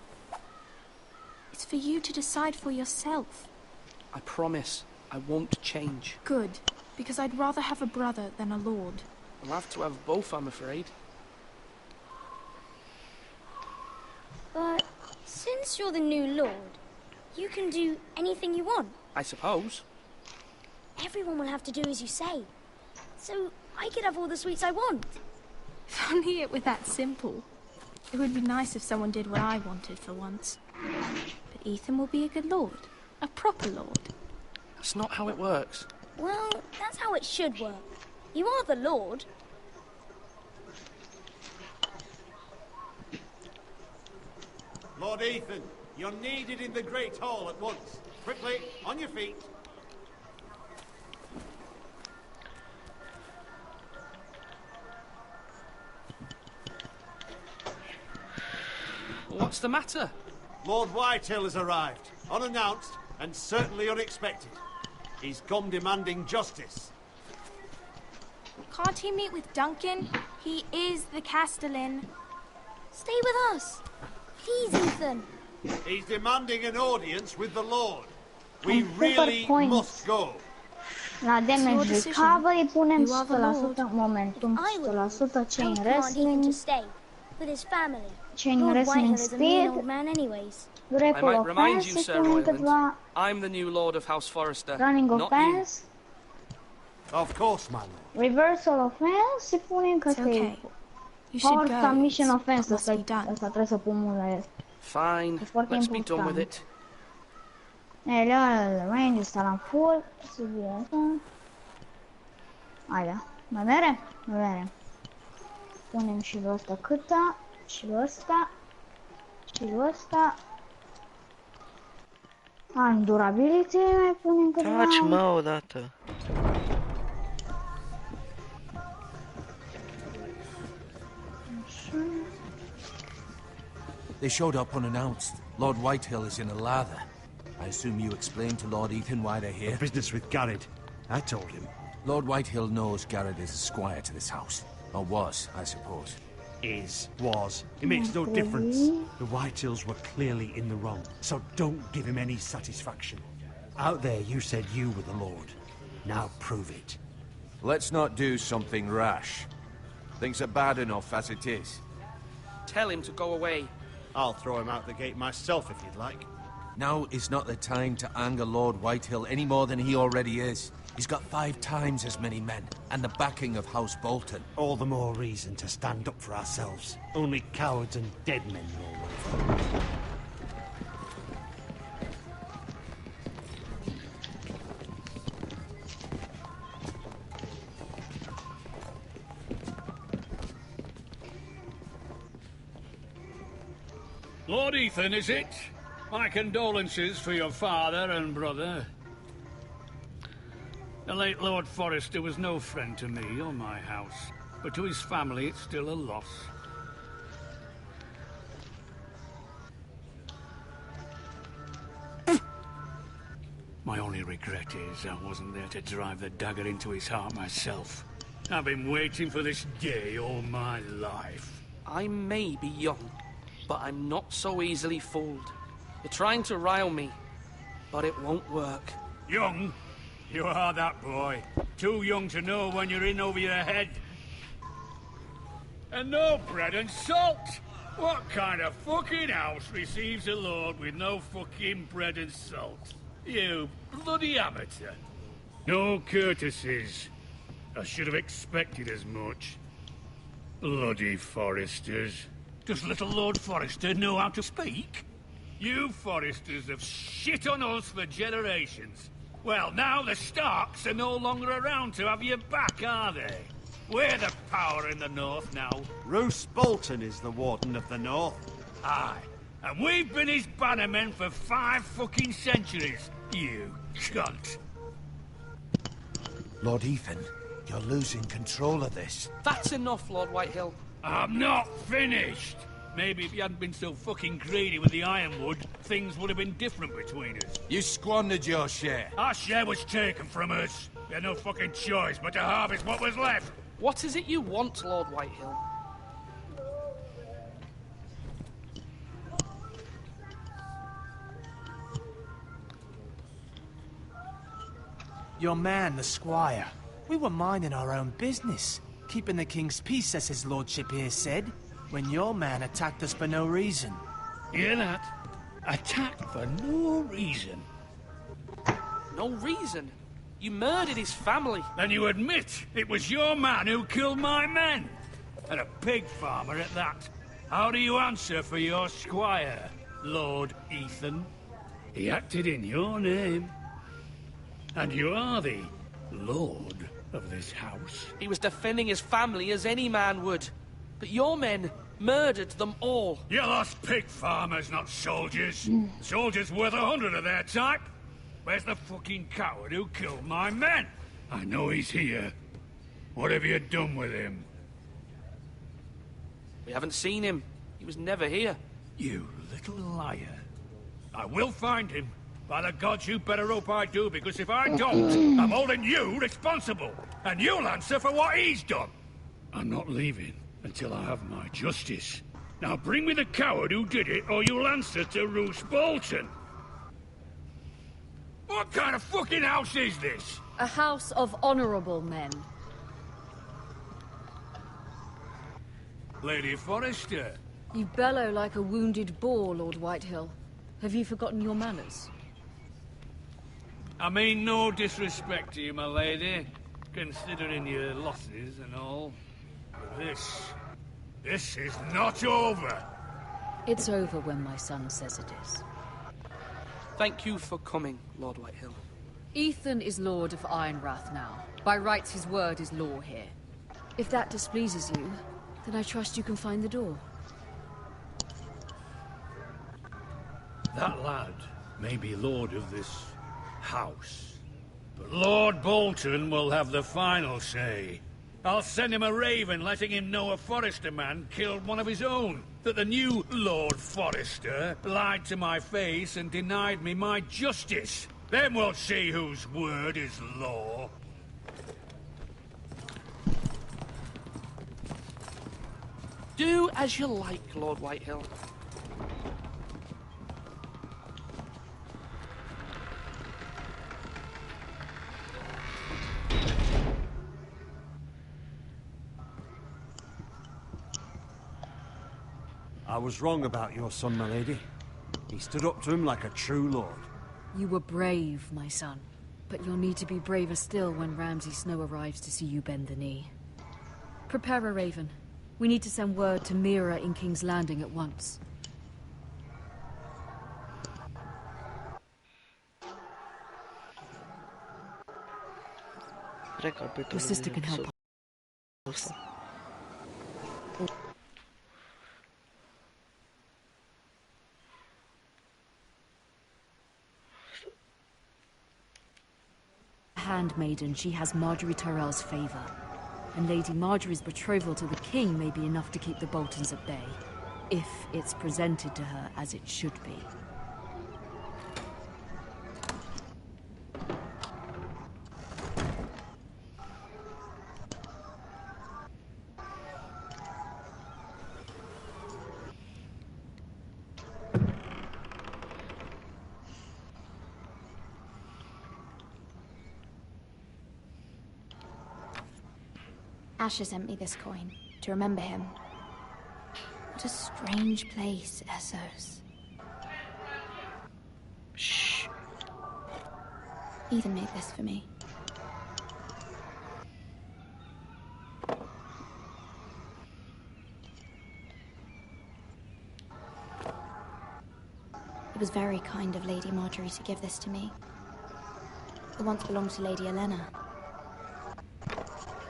It's for you to decide for yourself. I promise I won't change. Good, because I'd rather have a brother than a lord. I'll have to have both, I'm afraid. But since you're the new lord, you can do anything you want. I suppose. Everyone will have to do as you say. So I could have all the sweets I want. If only it were that simple. It would be nice if someone did what I wanted for once. But Ethan will be a good lord. A proper lord. That's not how it works. Well, that's how it should work. You are the lord. Lord Ethan, you're needed in the Great Hall at once. Quickly, on your feet. What's the matter? Lord Whitehill has arrived, unannounced and certainly unexpected. He's come demanding justice. Can't he meet with Duncan? He is the Castellan. Stay with us. Please, Ethan. He's demanding an audience with the Lord. We really must go. La damage recovery punem 100% momentum, 100% chain wrestling, with his family. Chain wrestling speed, grapple offense, se punem câteva, I'm the new Lord of House Forrester. running offense, of course, man. Reversal offense, se punem că este power submission offense, asta trebuie să pun mult la el. Fine, let's be done with it. Range ăsta l-am full, să fie asta. Haide, mai merem? Mai merem. Punem și lui ăsta câta, și lui ăsta, și lui ăsta. Durability, mai punem câteva. Taci, mă, odată. They showed up unannounced. Lord Whitehill is in a lather. I assume you explained to Lord Ethan why they're here? Business with Garrett. I told him. Lord Whitehill knows Garrett is a squire to this house. Or was, I suppose. Was. It makes no difference. The Whitehills were clearly in the wrong, so don't give him any satisfaction. Out there you said you were the Lord. Now prove it. Let's not do something rash. Things are bad enough as it is. Tell him to go away. I'll throw him out the gate myself if you'd like. Now is not the time to anger Lord Whitehill any more than he already is. He's got 5 times as many men, and the backing of House Bolton. All the more reason to stand up for ourselves. Only cowards and dead men roll over. Lord Ethan, is it? My condolences for your father and brother. The late Lord Forrester was no friend to me or my house, but to his family it's still a loss. My only regret is I wasn't there to drive the dagger into his heart myself. I've been waiting for this day all my life. I may be young, but I'm not so easily fooled. You're trying to rile me, but it won't work. Young? You are that boy. Too young to know when you're in over your head. And no bread and salt! What kind of fucking house receives a lord with no fucking bread and salt? You bloody amateur. No courtesies. I should have expected as much. Bloody Foresters. Does little Lord Forester know how to speak? You Foresters have shit on us for generations. Well, now the Starks are no longer around to have your back, are they? We're the power in the north now. Roose Bolton is the Warden of the North. Aye. And we've been his bannermen for 5 fucking centuries, you cunt. Lord Ethan, you're losing control of this. That's enough, Lord Whitehill. I'm not finished. Maybe if you hadn't been so fucking greedy with the ironwood, things would have been different between us. You squandered your share. Our share was taken from us. We had no fucking choice but to harvest what was left. What is it you want, Lord Whitehill? Your man, the squire. We were minding our own business, keeping the king's peace, as his lordship here said, when your man attacked us for no reason. Hear that? Attacked for no reason. No reason? You murdered his family. Then you admit it was your man who killed my men. And a pig farmer at that. How do you answer for your squire, Lord Ethan? He acted in your name. And you are the lord of this house. He was defending his family as any man would. But your men murdered them all. You lost pig farmers, not soldiers. Soldiers worth 100 of their type. Where's the fucking coward who killed my men? I know he's here. What have you done with him? We haven't seen him. He was never here. You little liar. I will find him. By the gods, you better hope I do, because if I don't, I'm holding you responsible. And you'll answer for what he's done. I'm not leaving until I have my justice. Now bring me the coward who did it, or you'll answer to Roose Bolton. What kind of fucking house is this? A house of honorable men. Lady Forrester. You bellow like a wounded boar, Lord Whitehill. Have you forgotten your manners? I mean no disrespect to you, my lady, considering your losses and all. But this is not over. It's over when my son says it is. Thank you for coming, Lord Whitehill. Ethan is Lord of Ironrath now. By rights, his word is law here. If that displeases you, then I trust you can find the door. That lad may be lord of this house, but Lord Bolton will have the final say. I'll send him a raven letting him know a Forrester man killed one of his own, that the new Lord Forrester lied to my face and denied me my justice. Then we'll see whose word is law. Do as you like, Lord Whitehill. I was wrong about your son, my lady. He stood up to him like a true lord. You were brave, my son. But you'll need to be braver still when Ramsay Snow arrives to see you bend the knee. Prepare a raven. We need to send word to Mira in King's Landing at once. Your sister can help us. Handmaiden, she has Marjorie Tyrell's favor. And Lady Marjorie's betrothal to the king may be enough to keep the Boltons at bay, if it's presented to her as it should be. Asher sent me this coin, to remember him. What a strange place, Essos. Shh. Ethan made this for me. It was very kind of Lady Marjorie to give this to me. It once belonged to Lady Elena.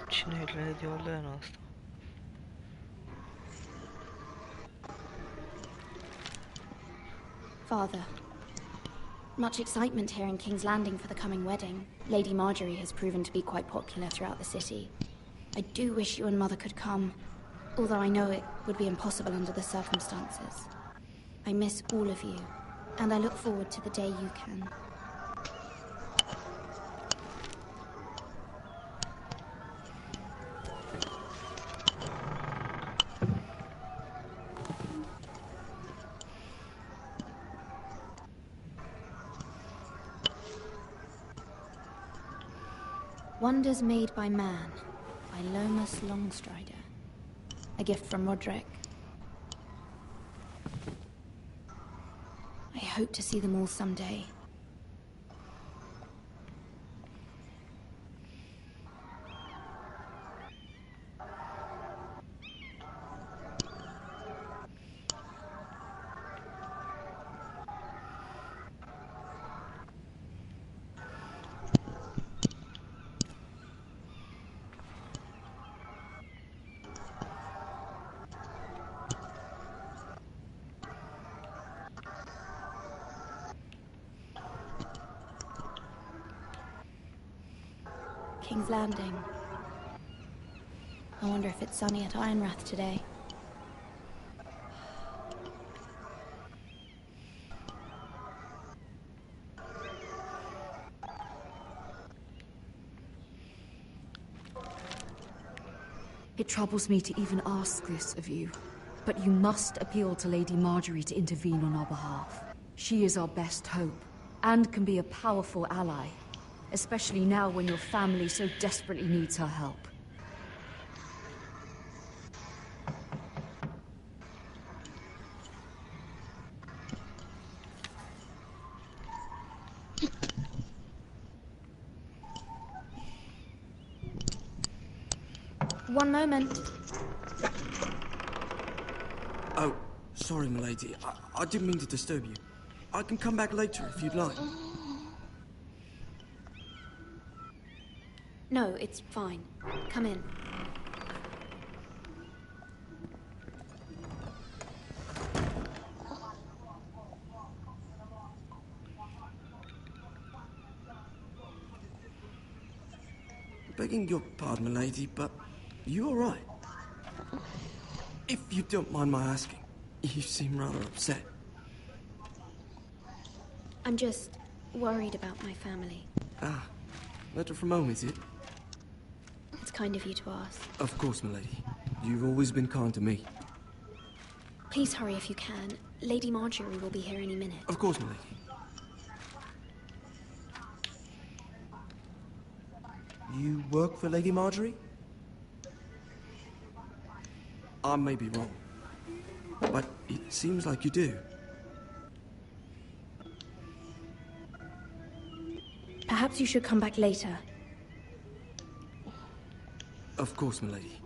Cine e Lady Elena asta? Father, much excitement here in King's Landing for the coming wedding. Lady Marjorie has proven to be quite popular throughout the city. I do wish you and Mother could come, although I know it would be impossible under the circumstances. I miss all of you, and I look forward to the day you can. Wonders Made by Man, by Lomas Longstrider. A gift from Roderick. I hope to see them all someday. King's Landing. I wonder if it's sunny at Ironrath today. It troubles me to even ask this of you, but you must appeal to Lady Marjorie to intervene on our behalf. She is our best hope, and can be a powerful ally. Especially now when your family so desperately needs her help. One moment. Oh, sorry, milady. I didn't mean to disturb you. I can come back later if you'd like. No, it's fine. Come in. Begging your pardon, milady, but you all right? If you don't mind my asking, you seem rather upset. I'm just worried about my family. Ah, letter from home, is it? It's kind of you to ask. Of course, milady. You've always been kind to me. Please hurry if you can. Lady Marjorie will be here any minute. Of course, milady. You work for Lady Marjorie? I may be wrong, but it seems like you do. Perhaps you should come back later. Of course, milady.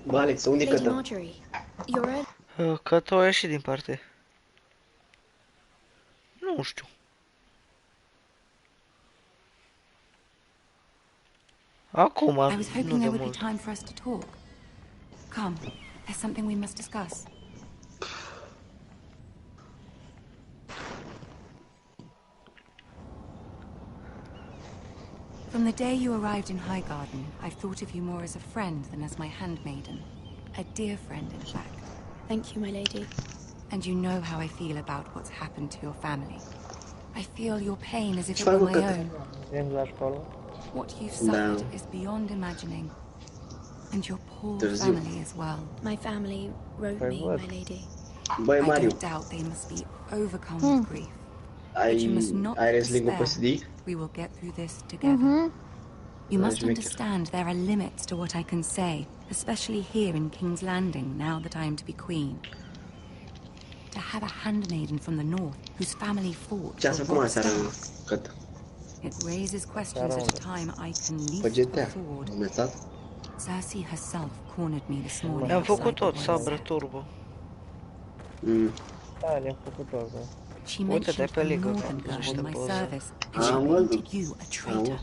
Bă, Alex, unde Lady cătăm? Marjorie, you're early. Că tu ai ieșit din parte. Nu știu. Acum, I was hoping nu de there would be mult. time for us to talk. Come, there's something we must discuss. From the day you arrived in Highgarden, I've thought of you more as a friend than as my handmaiden. A dear friend, in fact. Thank you, my lady. And you know how I feel about what's happened to your family. I feel your pain as if it were my own. What you've suffered is beyond imagining. And your poor family as well. My family wrote me, my lady. Băi, I Mariu, don't doubt they must be overcome with grief. But you must not ai wrestling-ul pe despair. CD? We will get through this together. You must understand there are limits to what I can say, especially here in King's Landing now that I am to be queen. To have a handmaiden from the north whose family fought for Robb Stark. It raises questions at a time I can least afford. Cersei herself cornered me this morning. Ne-am făcut tot, sabră turbo. Da, ne-am făcut tot, bă. She mentioned a northern girl in my service, and she painted you a traitor.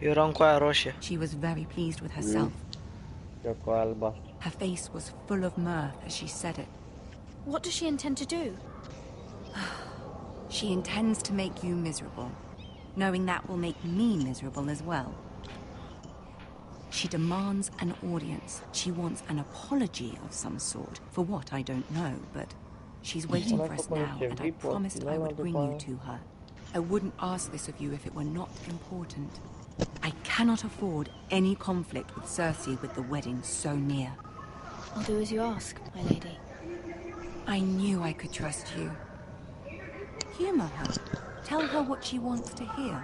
Eu eram cu aia roșie. She was very pleased with herself. Eu cu albastru. Her face was full of mirth as she said it. What does she intend to do? She intends to make you miserable, knowing that will make me miserable as well. She demands an audience. She wants an apology of some sort. For what, I don't know, but she's waiting for us now, and I promised I would bring you to her. I wouldn't ask this of you if it were not important. I cannot afford any conflict with Cersei with the wedding so near. I'll do as you ask, my lady. I knew I could trust you. Humor her. Tell her what she wants to hear.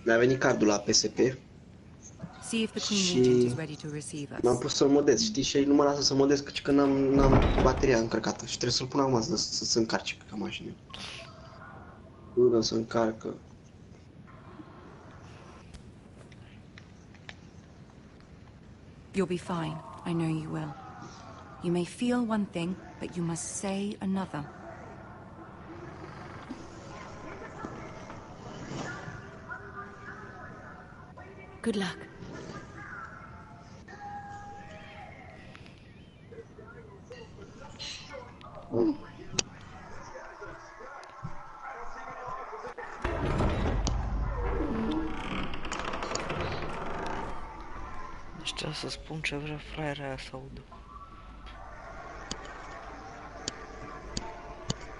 Mi-a venit cardul la PSP. See if the Queen Regent is ready to receive us. M-am pus să-l modez, știi? Și nu mă lasă să modez, căci că n-am bateria încărcată. Și trebuie să-l pun acum să se încarce ca mașină. Până să încarcă. You'll be fine. I know you will. You may feel one thing, but you must say another. Good luck. Știa să spun ce vrea fraiera aia să audă.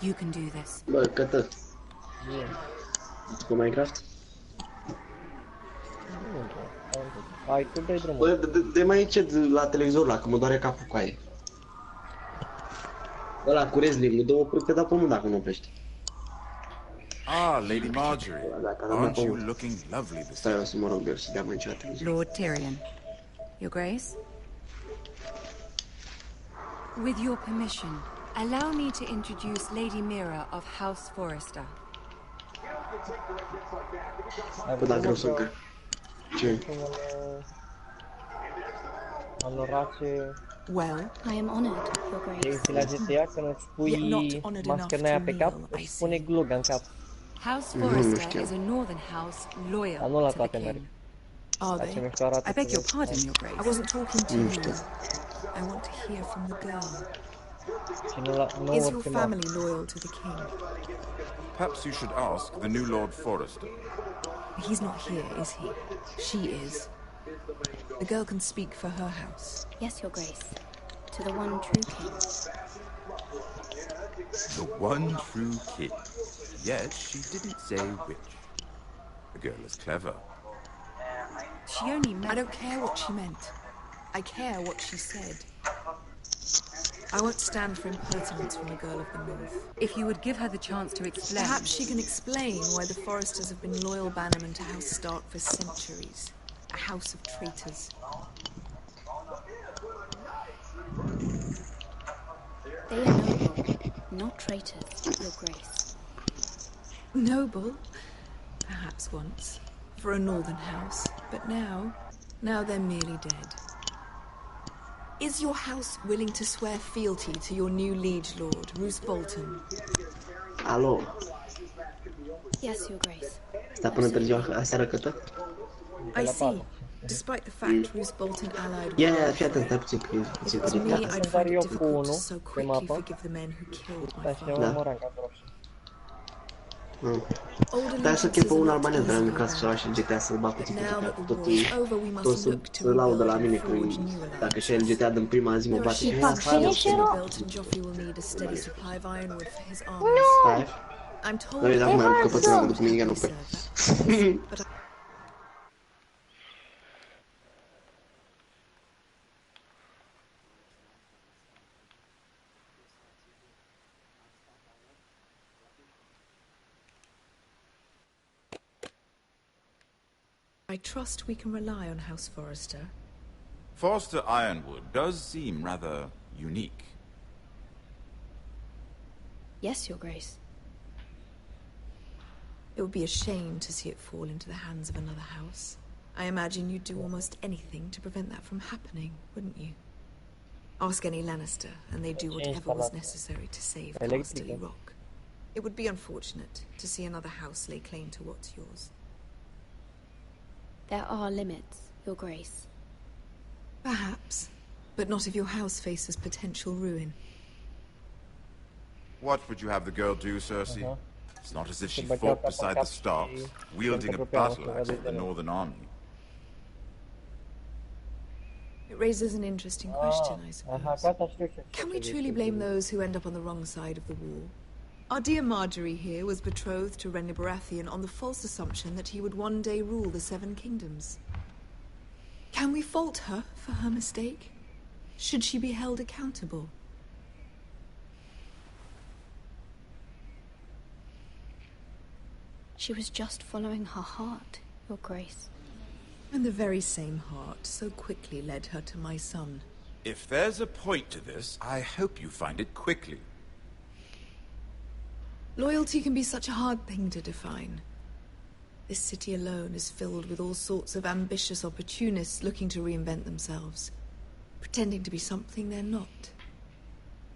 You can do this. Bă, cătă. Cu Minecraft? Hai, tu dai drumul. Bă, de mai încet la televizor, la că mă doare capul cu aia. Ăla cu wrestling, dă-o pe da pământ dacă nu oprești. Ah, Lady Marjorie. Aren't you looking lovely this Stai, o să mă rog eu să dea mai încet la televizor. Lord Tyrion. Your Grace? With your permission, allow me to introduce Lady Mira of House Forrester. Bă, dar greu să încă. Ce? Well, I am honored, Your Grace. La GTA, când îți pui mascărna aia pe cap, îți pune gluga în cap. House Forrester is a northern house loyal Dar nu la to the toate merg. king. Are they? I beg your pardon, Your Grace. I wasn't talking to you. I want to hear from the girl. Is your family loyal to the king? Perhaps you should ask the new Lord Forrester. He's not here, is he? She is. The girl can speak for her house. Yes, Your Grace. To the one true king. The one true king. Yet she didn't say which. The girl is clever. She only meant... I don't care what she meant. I care what she said. I won't stand for impertinence from a girl of the north. If you would give her the chance to explain... Perhaps she can explain why the Forresters have been loyal bannermen to House Stark for centuries. A house of traitors. They are noble, not traitors, Your Grace. Noble? Perhaps once. For a northern house. But now they're merely dead. Is your house willing to swear fealty to your new liege lord, Roose Bolton? Alo. Yes, Your Grace. Sta până târziu aseară cătă? I see. Despite the fact Roose Bolton allied Yeah, fii atent, stai puțin, că e puțin to me, pregătit. I'd find it difficult to so quickly forgive the men who killed my father. Dar să chepă un albanez de la mine ca să și GTA să-l bag puțin pe GTA. Tot să laudă la mine că dacă și el GTA din prima zi mă bate și ea afară. Stai. Noi acum am căpățânat după mine, nu pe. I trust we can rely on House Forrester. Forster Ironwood does seem rather unique. Yes, Your Grace. It would be a shame to see it fall into the hands of another house. I imagine you'd do almost anything to prevent that from happening, wouldn't you? Ask any Lannister, and they'd do whatever was necessary to save Casterly Rock. It would be unfortunate to see another house lay claim to what's yours. There are limits, Your Grace. Perhaps, but not if your house faces potential ruin. What would you have the girl do, Cersei? It's not as if she fought beside the Starks, wielding a battle axe of the Northern Army. It raises an interesting question, I suppose. Can we truly blame those who end up on the wrong side of the war? Our dear Marjorie here was betrothed to Renly Baratheon on the false assumption that he would one day rule the Seven Kingdoms. Can we fault her for her mistake? Should she be held accountable? She was just following her heart, Your Grace. And the very same heart so quickly led her to my son. If there's a point to this, I hope you find it quickly. Loyalty can be such a hard thing to define. This city alone is filled with all sorts of ambitious opportunists looking to reinvent themselves, pretending to be something they're not.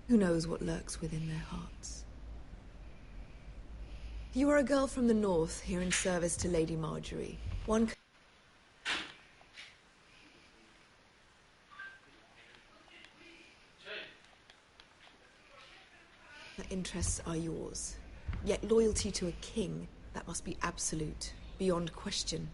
Who knows what lurks within their hearts? You are a girl from the north, here in service to Lady Marjorie. The interests are yours. Yet loyalty to a king, that must be absolute, beyond question.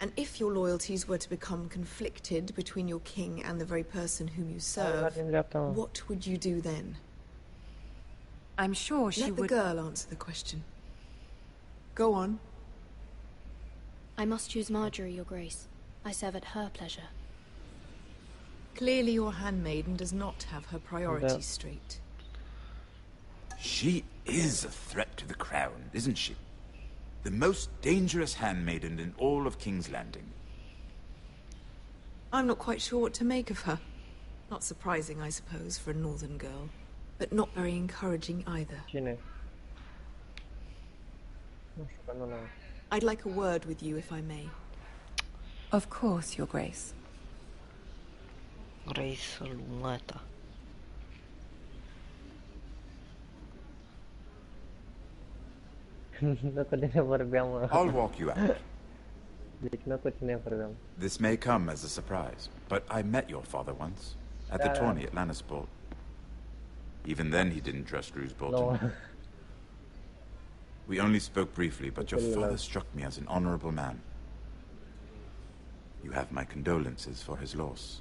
And if your loyalties were to become conflicted between your king and the very person whom you serve, what would you do then? I'm sure she would... Let the girl answer the question. Go on. I must choose Marjorie, Your Grace. I serve at her pleasure. Clearly your handmaiden does not have her priorities straight. She is a threat to the crown, isn't she? The most dangerous handmaiden in all of King's Landing. I'm not quite sure what to make of her. Not surprising, I suppose, for a northern girl. But not very encouraging either. I'd like a word with you, if I may. Of course, Your Grace. I'll walk you out. This may come as a surprise, but I met your father once, at the tourney at Lannisport. Even then he didn't trust Roose Bolton. No. We only spoke briefly, but your father struck me as an honorable man. You have my condolences for his loss.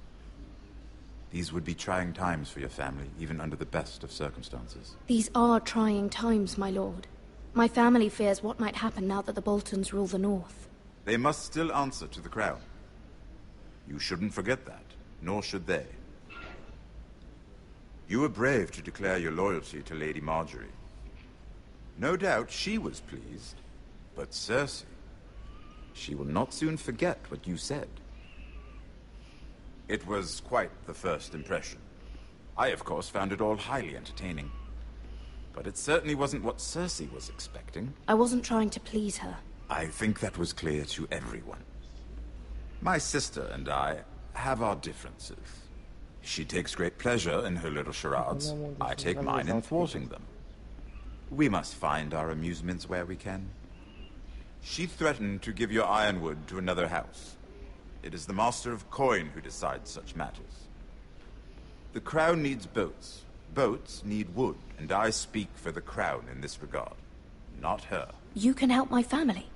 These would be trying times for your family, even under the best of circumstances. These are trying times, my lord. My family fears what might happen now that the Boltons rule the north. They must still answer to the crown. You shouldn't forget that, nor should they. You were brave to declare your loyalty to Lady Marjorie. No doubt she was pleased, but Cersei, she will not soon forget what you said. It was quite the first impression. I, of course, found it all highly entertaining. But it certainly wasn't what Cersei was expecting. I wasn't trying to please her. I think that was clear to everyone. My sister and I have our differences. She takes great pleasure in her little charades. I take mine in thwarting them. We must find our amusements where we can. She threatened to give your ironwood to another house. It is the Master of Coin who decides such matters. The crown needs boats. Boats need wood, and I speak for the crown in this regard, not her. You can help my family.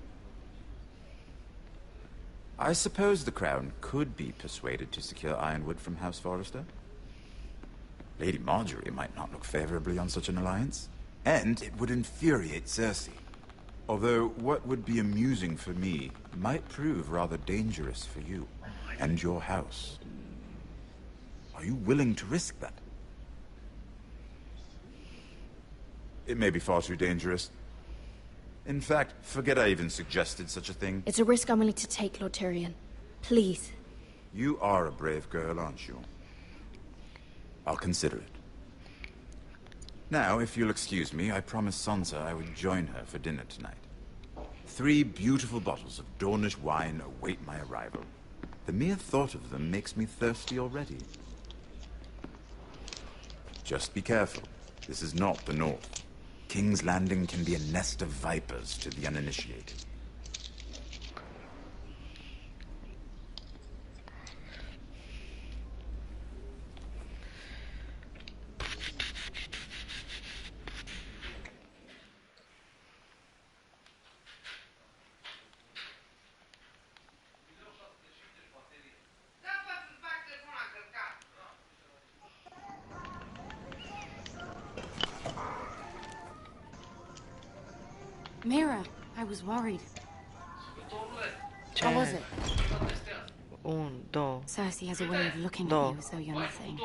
I suppose the crown could be persuaded to secure ironwood from House Forrester. Lady Marjorie might not look favorably on such an alliance, and it would infuriate Cersei. Although what would be amusing for me might prove rather dangerous for you and your house. Are you willing to risk that? It may be far too dangerous. In fact, forget I even suggested such a thing. It's a risk I'm willing to take, Lord Tyrion. Please. You are a brave girl, aren't you? I'll consider it. Now, if you'll excuse me, I promised Sansa I would join her for dinner tonight. 3 beautiful bottles of Dornish wine await my arrival. The mere thought of them makes me thirsty already. Just be careful. This is not the North. King's Landing can be a nest of vipers to the uninitiated. Mira, I was worried. How was it? Cersei has a way of looking at you as though you're nothing.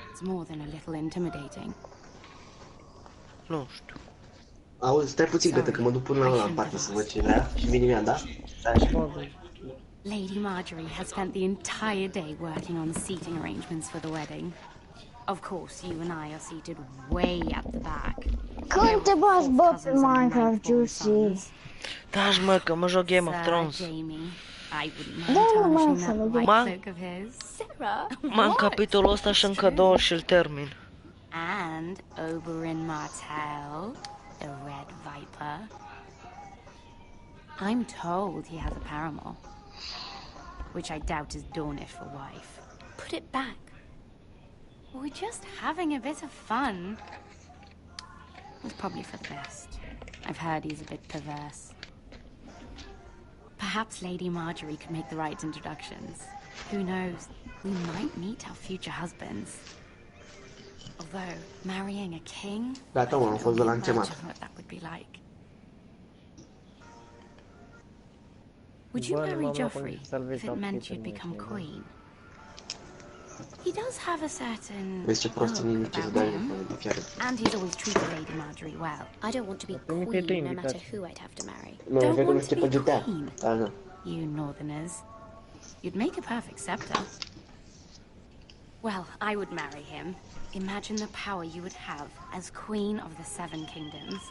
It's more than a little intimidating. Nu știu. Auzi, stai puțin, gata, că mă duc până la parte să văd ce vrea și vine mea, da? Lady Marjorie has spent the entire day working on the seating arrangements for the wedding. Of course, you and I are seated way at the back. Când te bați, bă, pe Minecraft, Juicy? Taci, mă, că mă joc Game of Thrones. Da, mă, să nu M-am capitolul ăsta și încă 2 și-l termin. And Oberyn Martell, the Red Viper. I'm told he has a paramour, which I doubt is Dornish for wife. Put it back. We're just having a bit of fun. It's probably for the best. I've heard he's a bit perverse. Perhaps Lady Marjorie could make the right introductions. Who knows? We might meet our future husbands. Although, marrying a king, Gata, mă, am fost de la început. what that would be like. Would you marry Joffrey if it meant you'd become queen? He does have a certain look about him, and he's always treated Lady Marjorie well. I don't want to be queen, no matter who I'd have to marry. Don't want to be queen? You northerners. You'd make a perfect scepter. Well, I would marry him. Imagine the power you would have as Queen of the 7 Kingdoms.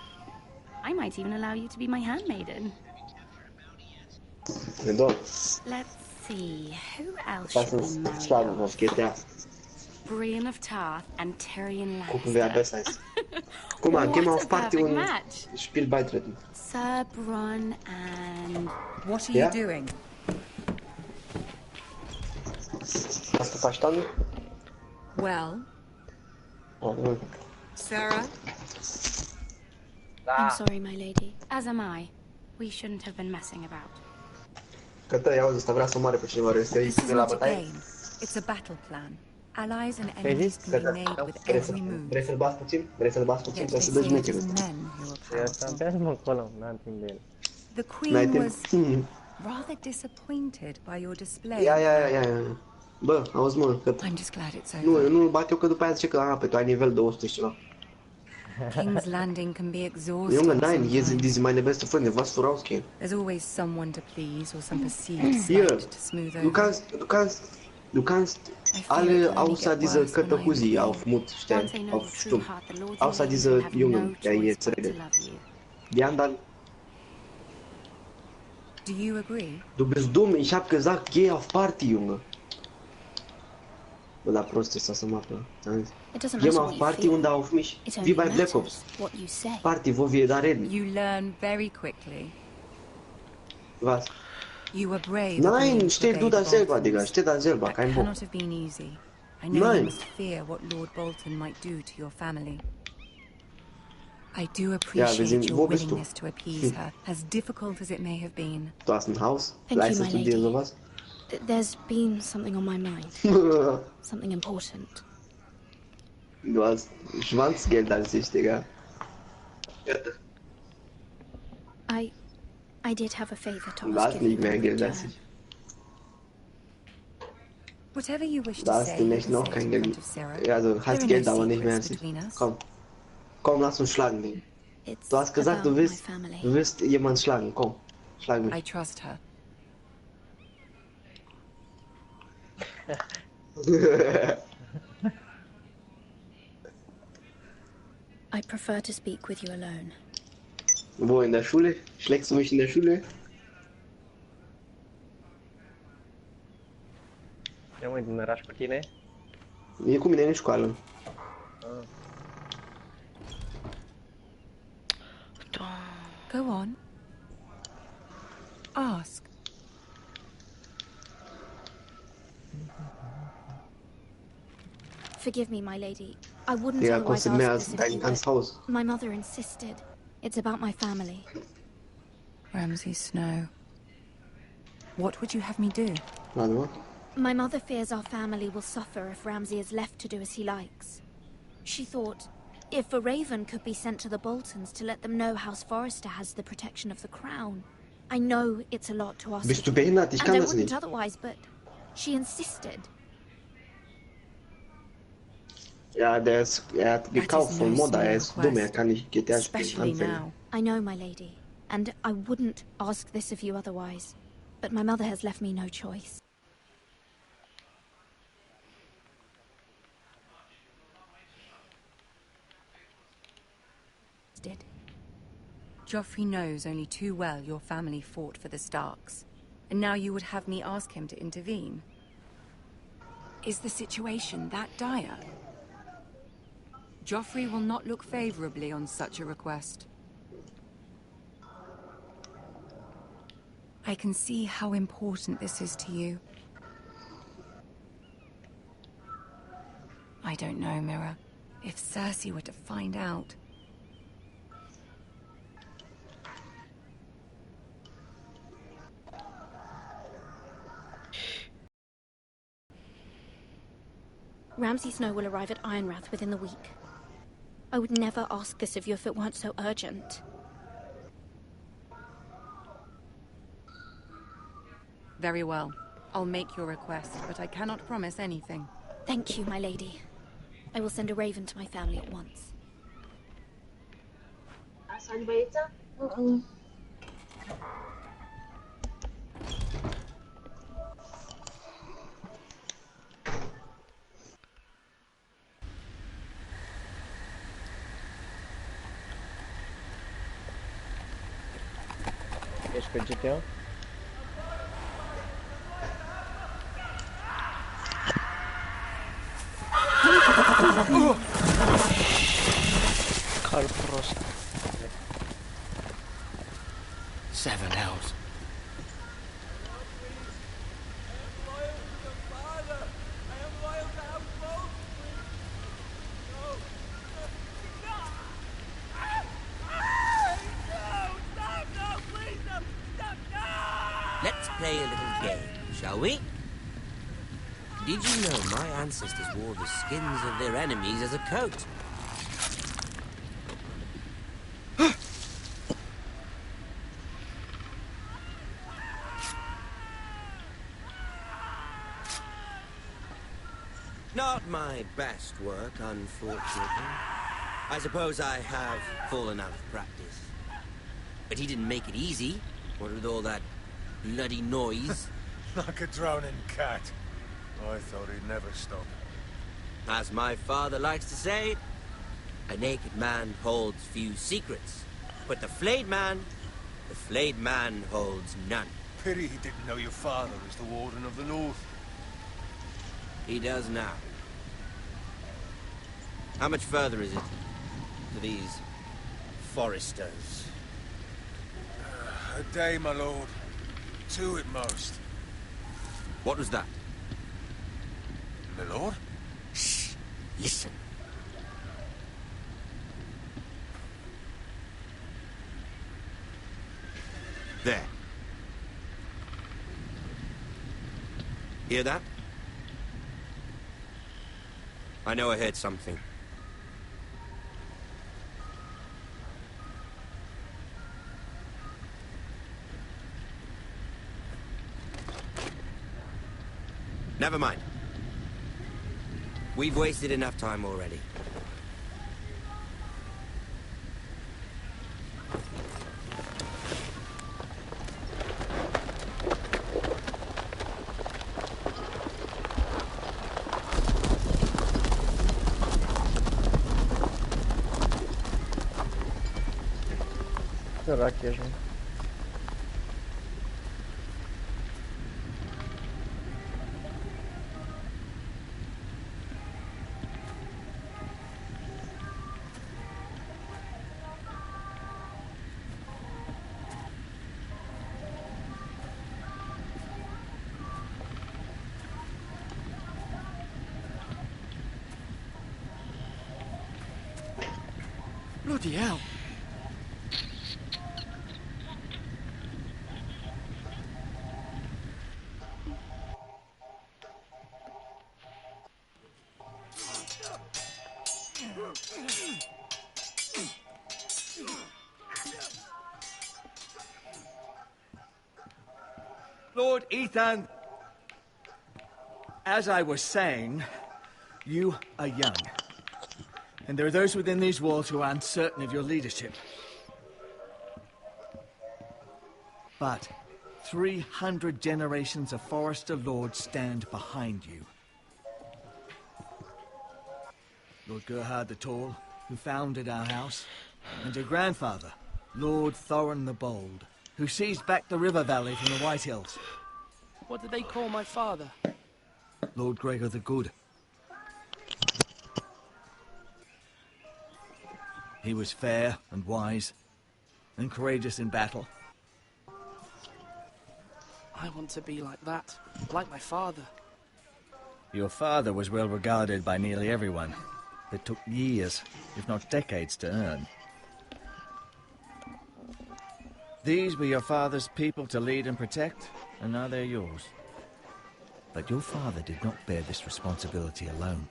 I might even allow you to be my handmaiden. Let's see, who else should we marry? Brienne of Tarth and Tyrion Lannister. Game of What a Party perfect un match. Spielbeitreten. Sir Bronn and... What are you doing? Asta faci, Tony? Well, Sarah? I'm sorry, my lady. As am I. We shouldn't have been messing about. Că tăi, auzi, ăsta vrea să omoare pe cineva, să iei de la bătaie? It's a battle plan. Allies and enemies can be made with every move. Vrei să-l bați puțin? Vrei să-l bați puțin? Trebuie să dă șmecherul. The queen was rather disappointed by your display. Ia. Bă, auzi, mă, că... I'm just glad it's over. Nu-l bat eu, că după aia zice că, pe tu ai nivel 200 și ceva. King's Landing can be exhausting. Junge, nein, hier sind diese meine beste Freunde. Was vorausgehen? There's always someone to please or some perceived slight to smooth over. Du kannst alle außer dieser Katahusi aufmutstellen, auf stumm. Außer dieser Junge, der jetzt redet. Die anderen... Do you agree? Du bist dumm, ich hab gesagt, geh auf Party, Junge. Bă, da prost ăsta să mă apă. Geh auf Party und auf mich, wie bei Black Ops. Party, wo wir da reden. You learn very quickly. Was? You were brave. Nein, steh du da selber, Digga, steh da selber, kein Bock. Cannot have been easy. I know you must fear what Lord Bolton might do to your family. I do appreciate your willingness to appease her, as difficult as it may have been. Du hast ein Haus? Leistest du dir sowas? There's been something on my mind. Something important. Du hast Schwanzgeld als ich, Digga. I did have a favor to Du ask hast nicht mehr Geld als ich. Whatever you wish Da to hast say, du nicht noch kein Geld. Ja, also hast Geld, aber nicht mehr als ich. Komm, lass uns schlagen, Digga. It's Du hast gesagt, about du my willst, family. du willst jemanden schlagen. Komm, schlag mich. I trust her. I prefer to speak with you alone. Wo, in der Schule? Schlägst du mich in der Schule? Eu mă, din oraș cu tine? E cu mine în școală. Go on. Ask. Forgive me, my lady. I wouldn't Ja, otherwise kostet mehr ask als this of dein you, ganzes but Haus. my mother insisted. It's about my family. Ramsay Snow. What would you have me do? Warte mal. My mother fears our family will suffer if Ramsay is left to do as he likes. She thought, if a raven could be sent to the Boltons to let them know House Forrester has the protection of the crown. I know it's a lot to ask Bist du of you, behindert? Ich and kann I das wouldn't nicht. otherwise, but she insisted. Ja, er hat gekauft von Modda, er ist dumm, er kann nicht GTA spielen. Anfänger. I know, my lady, and I wouldn't ask this of you otherwise, but my mother has left me no choice. Did. Joffrey knows only too well your family fought for the Starks, and now you would have me ask him to intervene. Is the situation that dire? Joffrey will not look favorably on such a request. I can see how important this is to you. I don't know, Mira. If Cersei were to find out... Ramsay Snow will arrive at Ironrath within the week. I would never ask this of you if it weren't so urgent. Very well. I'll make your request, but I cannot promise anything. Thank you, my lady. I will send a raven to my family at once. Ești pe GTA? Car prost. Seven hells. Let's play a little game, shall we? Did you know my ancestors wore the skins of their enemies as a coat? Not my best work, unfortunately. I suppose I have fallen out of practice. But he didn't make it easy, what with all that bloody noise. Like a drowning cat. I thought he'd never stop. As my father likes to say, a naked man holds few secrets. But the flayed man holds none. Pity he didn't know your father was the Warden of the North. He does now. How much further is it to these Forresters? A day, my lord. 2 at most. What was that? My lord? Shh! Listen. There. Hear that? I know I heard something. Never mind. We've wasted enough time already. Sărac ești, mă. Bloody hell. Lord Ethan, as I was saying, you are young. And there are those within these walls who are uncertain of your leadership. But 300 generations of Forester lords stand behind you. Lord Gerhard the Tall, who founded our house, and your grandfather, Lord Thorin the Bold, who seized back the river valley from the White Hills. What did they call my father? Lord Gregor the Good. He was fair and wise, and courageous in battle. I want to be like that, like my father. Your father was well regarded by nearly everyone. It took years, if not decades, to earn. These were your father's people to lead and protect, and now they're yours. But your father did not bear this responsibility alone.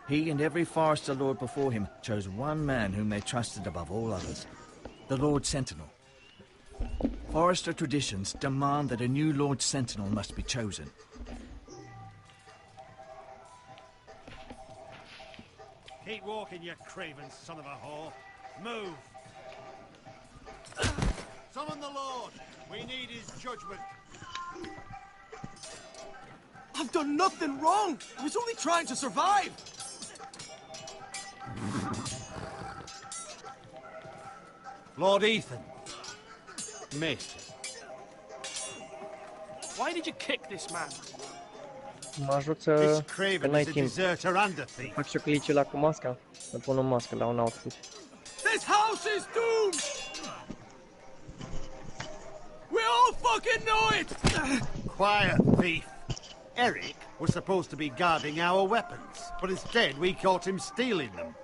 He and every Forester Lord before him chose one man whom they trusted above all others, the Lord Sentinel. Forester traditions demand that a new Lord Sentinel must be chosen. Keep walking, you craven son of a whore. Move! Summon the Lord! We need his judgment. I've done nothing wrong! I was only trying to survive! Lord Ethan. Maester. Why did you kick this man? Mă ajut să... Că n-ai timp. Fac și o cliciulă cu masca. Să pun o mască la un outfit. This house is doomed! We all fucking know it! Quiet, thief. Eric was supposed to be guarding our weapons, but instead we caught him stealing them.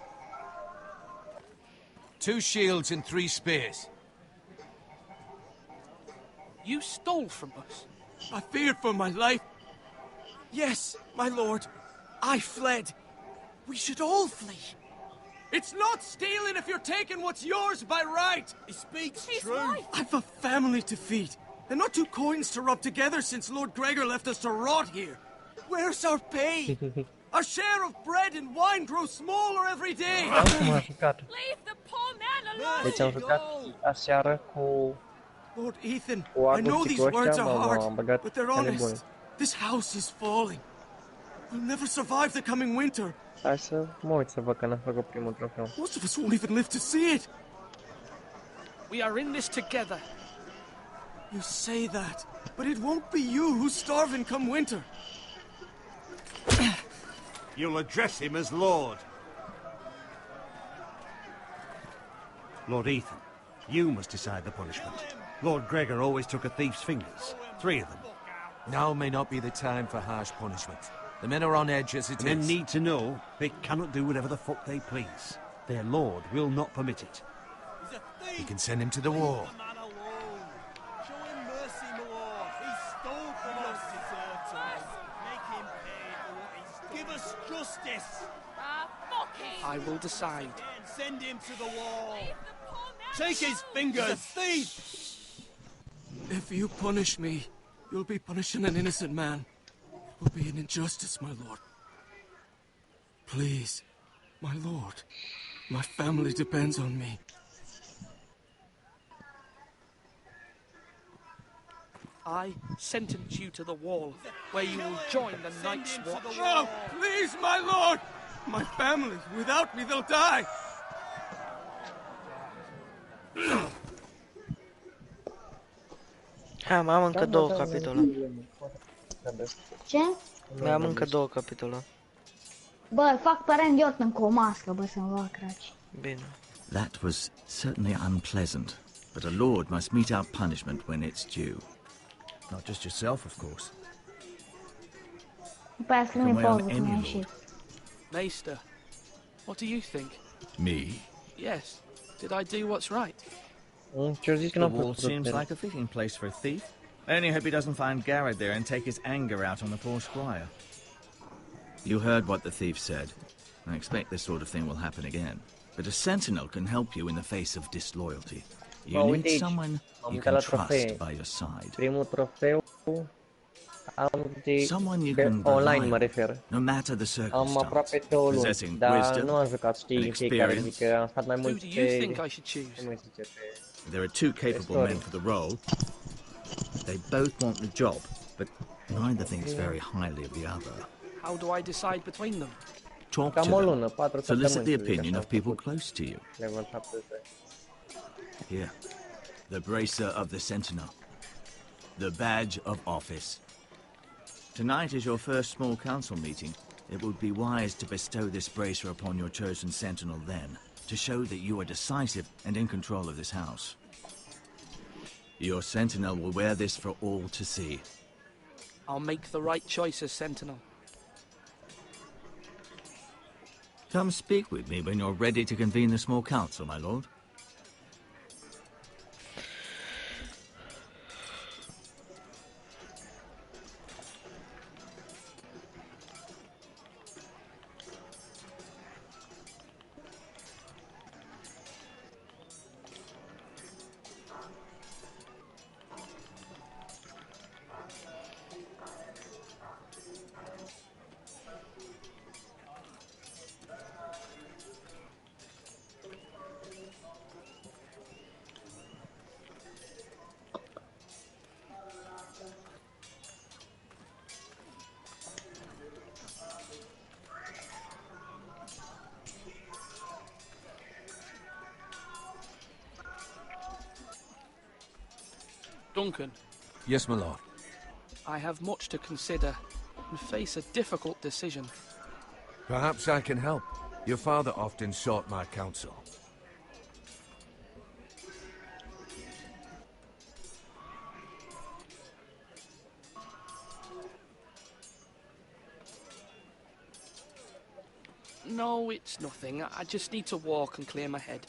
2 shields and 3 spears. You stole from us. I feared for my life. Yes, my lord. I fled. We should all flee. It's not stealing if you're taking what's yours by right. He speaks true. Right. I've a family to feed, and not 2 coins to rub together since Lord Gregor left us to rot here. Where's our pay? Our share of bread and wine grows smaller every day. Leave the poor man alone. Deci am jucat aseară cu... Lord Ethan, cu I know adulții these cu words ăștia, are hard, m-am băgat but they're cele bune. honest. This house is falling. We'll never survive the coming winter. Hai să mă uit să văd că n-am făcut primul trofeu. Most of us won't even live to see it. We are in this together. You say that, but it won't be you who's starving come winter. You'll address him as Lord. Lord Ethan, you must decide the punishment. Lord Gregor always took a thief's fingers. 3 of them. Now may not be the time for harsh punishment. The men are on edge as it is. Men need to know they cannot do whatever the fuck they please. Their lord will not permit it. We can send him to the war. Show him mercy, my lord. He stole from us. Make him pay for what he stole. Give us justice. Fuck him. I will decide. Send him to the wall. Take his fingers. He's a thief. If you punish me, you'll be punishing an innocent man. It will be an injustice, my lord. Please, my lord. My family depends on me. I sentence you to the wall, where you will join the Night's Watch. No, please, my lord! My family, without me, they'll die! Mai am încă două capitole. Ce? Mai am încă două capitole. Bă, fac părere Jordan cu o mască, bă, să-mi lua craci. Bine. That was certainly unpleasant, but a lord must mete out punishment when it's due. Not just yourself, of course. După aia scrie pauză cum a ieșit. Maester, what do you think? Me? Yes. Did I do what's right? The wall seems like a fitting place for a thief. I only hope he doesn't find Garrett there and take his anger out on the poor squire. You heard what the thief said. I expect this sort of thing will happen again. But a sentinel can help you in the face of disloyalty. You need someone you can trust by your side. Primul trofeu Someone you can online, mă rely refer. on, no matter the Am aproape circumstance, de o lună, possessing dar wisdom nu am jucat, știi, and în fiecare, experience. adică am stat mai mult Who do you think I should choose? cum îi zice, pe... There are two capable men for the role. They both want the job, but neither thinks very highly of the other. How do I decide between them? Talk to Cam o lună, them. 4 Solicit săptămâni. the opinion of people close to you. Level 70. Here, the bracer of the sentinel, the badge of office. Tonight is your first small council meeting. It would be wise to bestow this bracer upon your chosen sentinel then, to show that you are decisive and in control of this house. Your sentinel will wear this for all to see. I'll make the right choice as sentinel. Come speak with me when you're ready to convene the small council, my lord. Duncan. Yes, my lord. I have much to consider and face a difficult decision. Perhaps I can help. Your father often sought my counsel. No, it's nothing. I just need to walk and clear my head.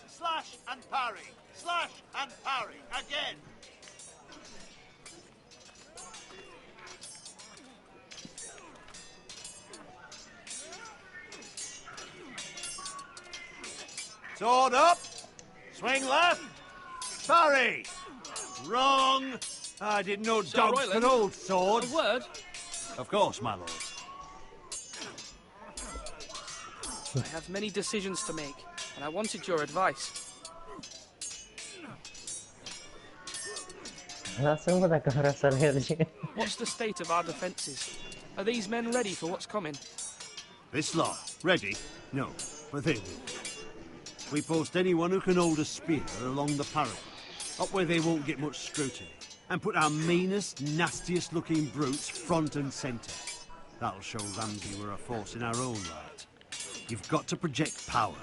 Slash and parry! Slash and parry! Again! Sword up! Swing left! Parry! Wrong! I didn't know Sir dogs Royland, could hold swords. A word? Of course, my lord. I have many decisions to make, and I wanted your advice. Lasă-mă dacă vrea să alerge. What's the state of our defences? Are these men ready for what's coming? This lot, ready? No, but they will. We post anyone who can hold a spear along the parapet, up where they won't get much scrutiny, and put our meanest, nastiest looking brutes front and centre. That'll show Ramsay we're a force in our own right. You've got to project power,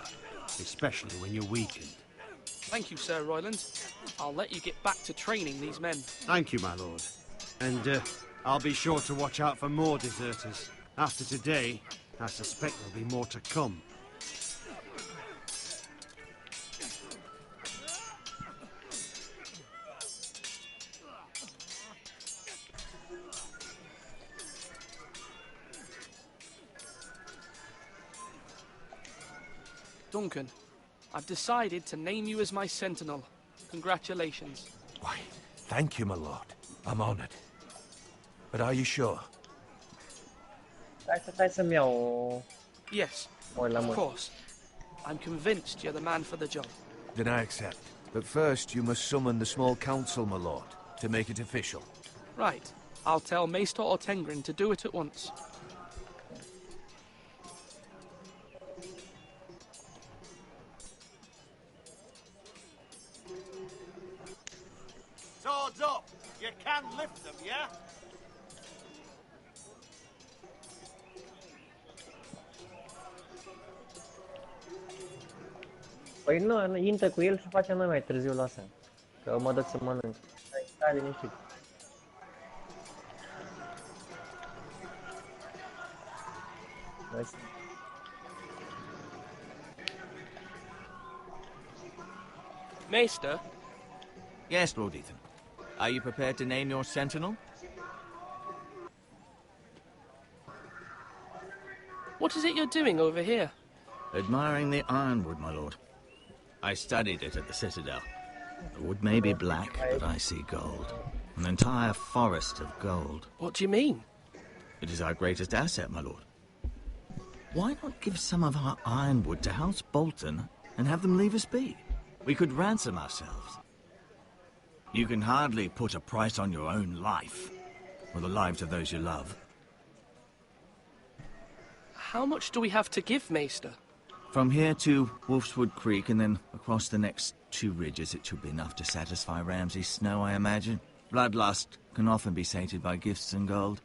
especially when you're weakened. Thank you, Sir Royland. I'll let you get back to training these men. Thank you, my lord. And I'll be sure to watch out for more deserters. After today, I suspect there'll be more to come. Duncan, I've decided to name you as my sentinel. Congratulations. Why, thank you, my lord. I'm honored. But are you sure? Hai să-mi iau... Yes, Oi, la of mână. course. I'm convinced you're the man for the job. Then I accept. But first, you must summon the small council, my lord, to make it official. Right. I'll tell Maester Ortengrin to do it at once. swords up. You can lift them, yeah? Păi nu, intră cu el și facem noi mai târziu la asta. Că mă dă să mănânc. Stai liniștit. Maester? Yes, Lord Ethan. Are you prepared to name your sentinel? What is it you're doing over here? Admiring the ironwood, my lord. I studied it at the Citadel. The wood may be black, but I see gold. An entire forest of gold. What do you mean? It is our greatest asset, my lord. Why not give some of our ironwood to House Bolton and have them leave us be? We could ransom ourselves. You can hardly put a price on your own life, or the lives of those you love. How much do we have to give, Maester? From here to Wolfswood Creek and then across the next 2 ridges, it should be enough to satisfy Ramsay Snow, I imagine. Bloodlust can often be sated by gifts and gold.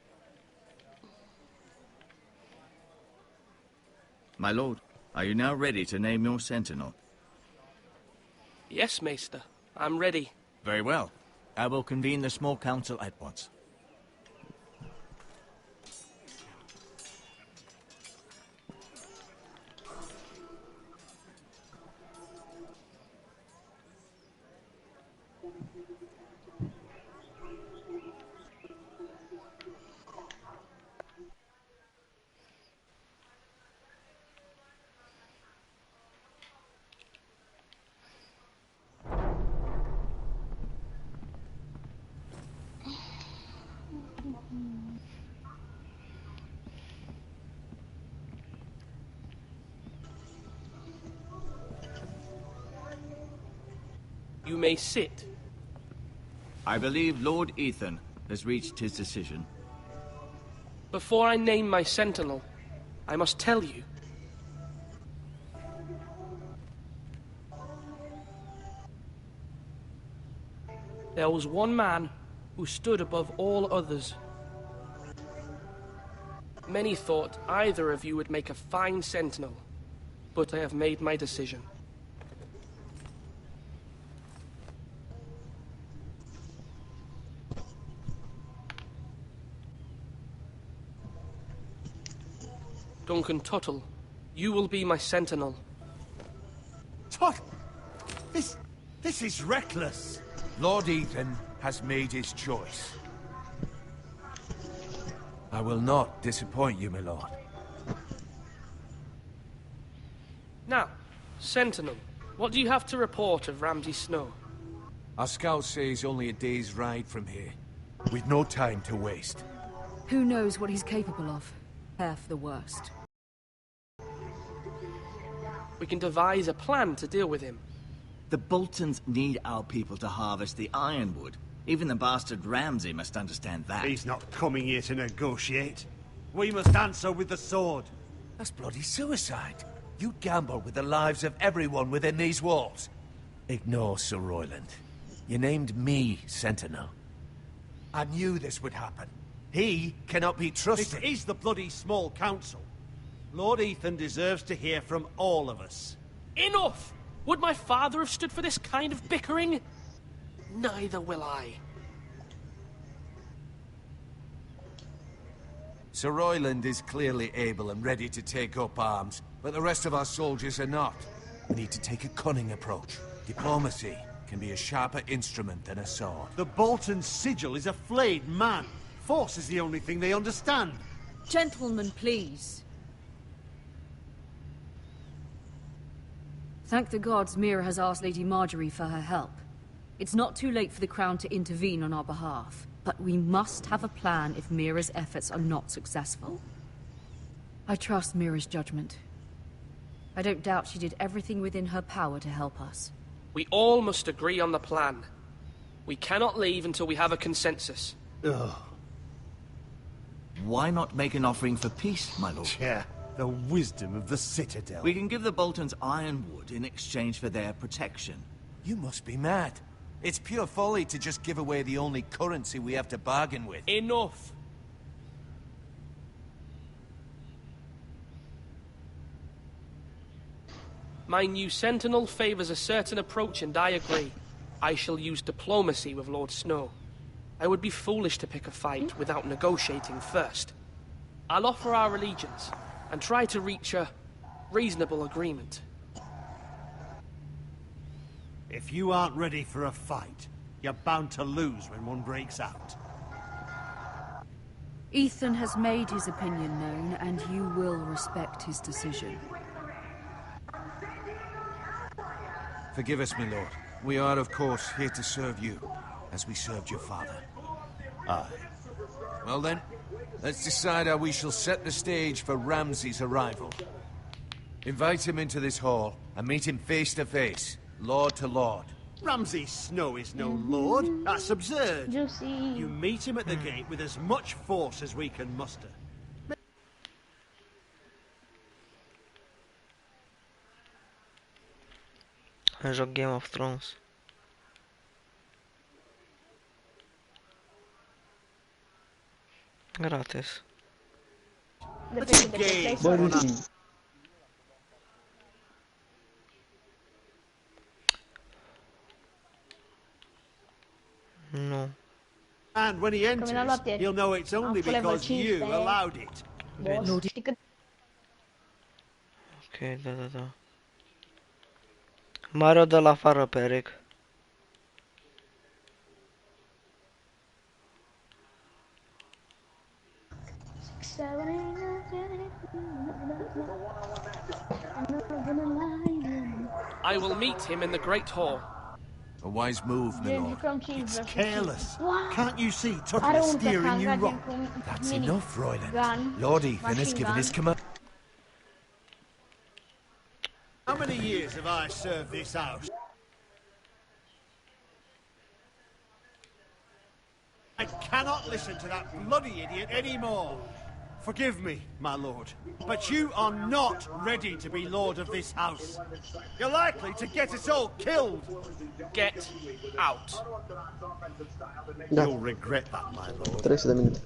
My lord, are you now ready to name your sentinel? Yes, Maester. I'm ready. Very well. I will convene the small council at once. You may sit. I believe Lord Ethan has reached his decision. Before I name my sentinel, I must tell you. There was one man who stood above all others. Many thought either of you would make a fine sentinel, but I have made my decision. Duncan Tuttle, you will be my sentinel. Tuttle? This is reckless. Lord Ethan has made his choice. I will not disappoint you, my lord. Now, Sentinel, what do you have to report of Ramsay Snow? Our scouts say he's only a day's ride from here. We've no time to waste. Who knows what he's capable of? Prepare for the worst. We can devise a plan to deal with him. The Boltons need our people to harvest the ironwood. Even the bastard Ramsay must understand that. He's not coming here to negotiate. We must answer with the sword. That's bloody suicide. You gamble with the lives of everyone within these walls. Ignore Sir Royland. You named me Sentinel. I knew this would happen. He cannot be trusted. This is the bloody small council. Lord Ethan deserves to hear from all of us. Enough! Would my father have stood for this kind of bickering? Neither will I. Sir Royland is clearly able and ready to take up arms, but the rest of our soldiers are not. We need to take a cunning approach. Diplomacy can be a sharper instrument than a sword. The Bolton sigil is a flayed man. Force is the only thing they understand. Gentlemen, please. Thank the gods Mira has asked Lady Marjorie for her help. It's not too late for the Crown to intervene on our behalf, but we must have a plan if Mira's efforts are not successful. I trust Mira's judgment. I don't doubt she did everything within her power to help us. We all must agree on the plan. We cannot leave until we have a consensus. Ugh. Why not make an offering for peace, my lord? Yeah, the wisdom of the Citadel. We can give the Boltons ironwood in exchange for their protection. You must be mad. It's pure folly to just give away the only currency we have to bargain with. Enough! My new sentinel favors a certain approach, and I agree. I shall use diplomacy with Lord Snow. I would be foolish to pick a fight without negotiating first. I'll offer our allegiance, and try to reach a reasonable agreement. If you aren't ready for a fight, you're bound to lose when one breaks out. Ethan has made his opinion known, and you will respect his decision. Forgive us, my lord. We are, of course, here to serve you, as we served your father. Aye. Well then, let's decide how we shall set the stage for Ramsay's arrival. Invite him into this hall, and meet him face to face, lord to lord. Ramsay Snow is no lord. That's absurd. Juicy. You meet him at the gate with as much force as we can muster. Joc Game of Thrones. Gratis. No. And when he enters, he'll know it's only because you allowed it. Ok, da. Mare de la afară pe Eric. I will meet him in the Great Hall. A wise move, my lord. It's careless. Can't you see Tuttle is steering you wrong? That's enough, Royland. Lord Ethan has given his command. How many years have I served this house? I cannot listen to that bloody idiot anymore. Forgive me, my lord, but you are not ready to be lord of this house. You're likely to get us all killed. Get out. You'll regret that, my lord. 300 de minute.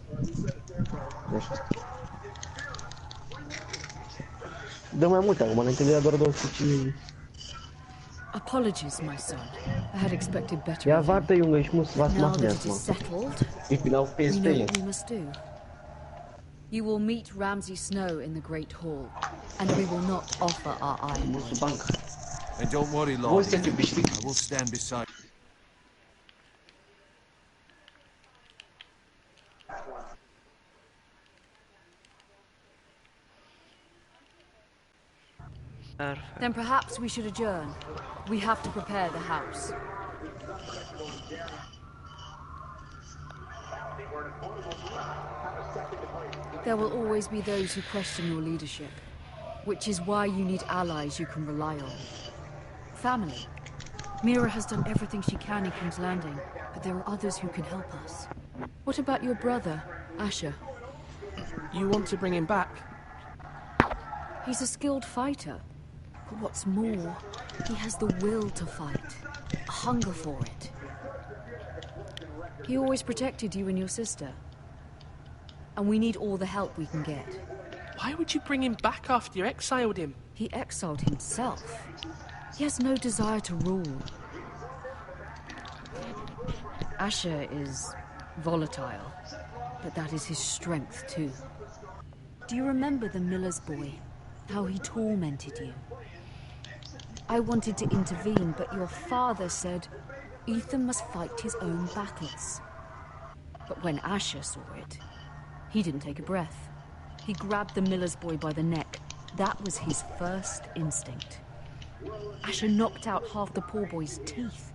Dă mai multe acum, înainte de doar 25. Apologies, my son. I had expected better. Ja, warte, Junge, ich muss was Now machen that it erstmal. is settled, Ich bin auf we know PSP. what we must do. You will meet Ramsay Snow in the Great Hall, and we will not offer our iron. And don't worry, Lord. I will stand beside you. Then perhaps we should adjourn. We have to prepare the house. There will always be those who question your leadership, which is why you need allies you can rely on. Family. Mira has done everything she can in King's Landing, but there are others who can help us. What about your brother, Asher? You want to bring him back? He's a skilled fighter. But what's more, he has the will to fight, a hunger for it. He always protected you and your sister. And we need all the help we can get. Why would you bring him back after you exiled him? He exiled himself. He has no desire to rule. Asher is volatile, but that is his strength too. Do you remember the miller's boy? How he tormented you? I wanted to intervene, but your father said Ethan must fight his own battles. But when Asher saw it, he didn't take a breath. He grabbed the miller's boy by the neck. That was his first instinct. Asher knocked out half the poor boy's teeth.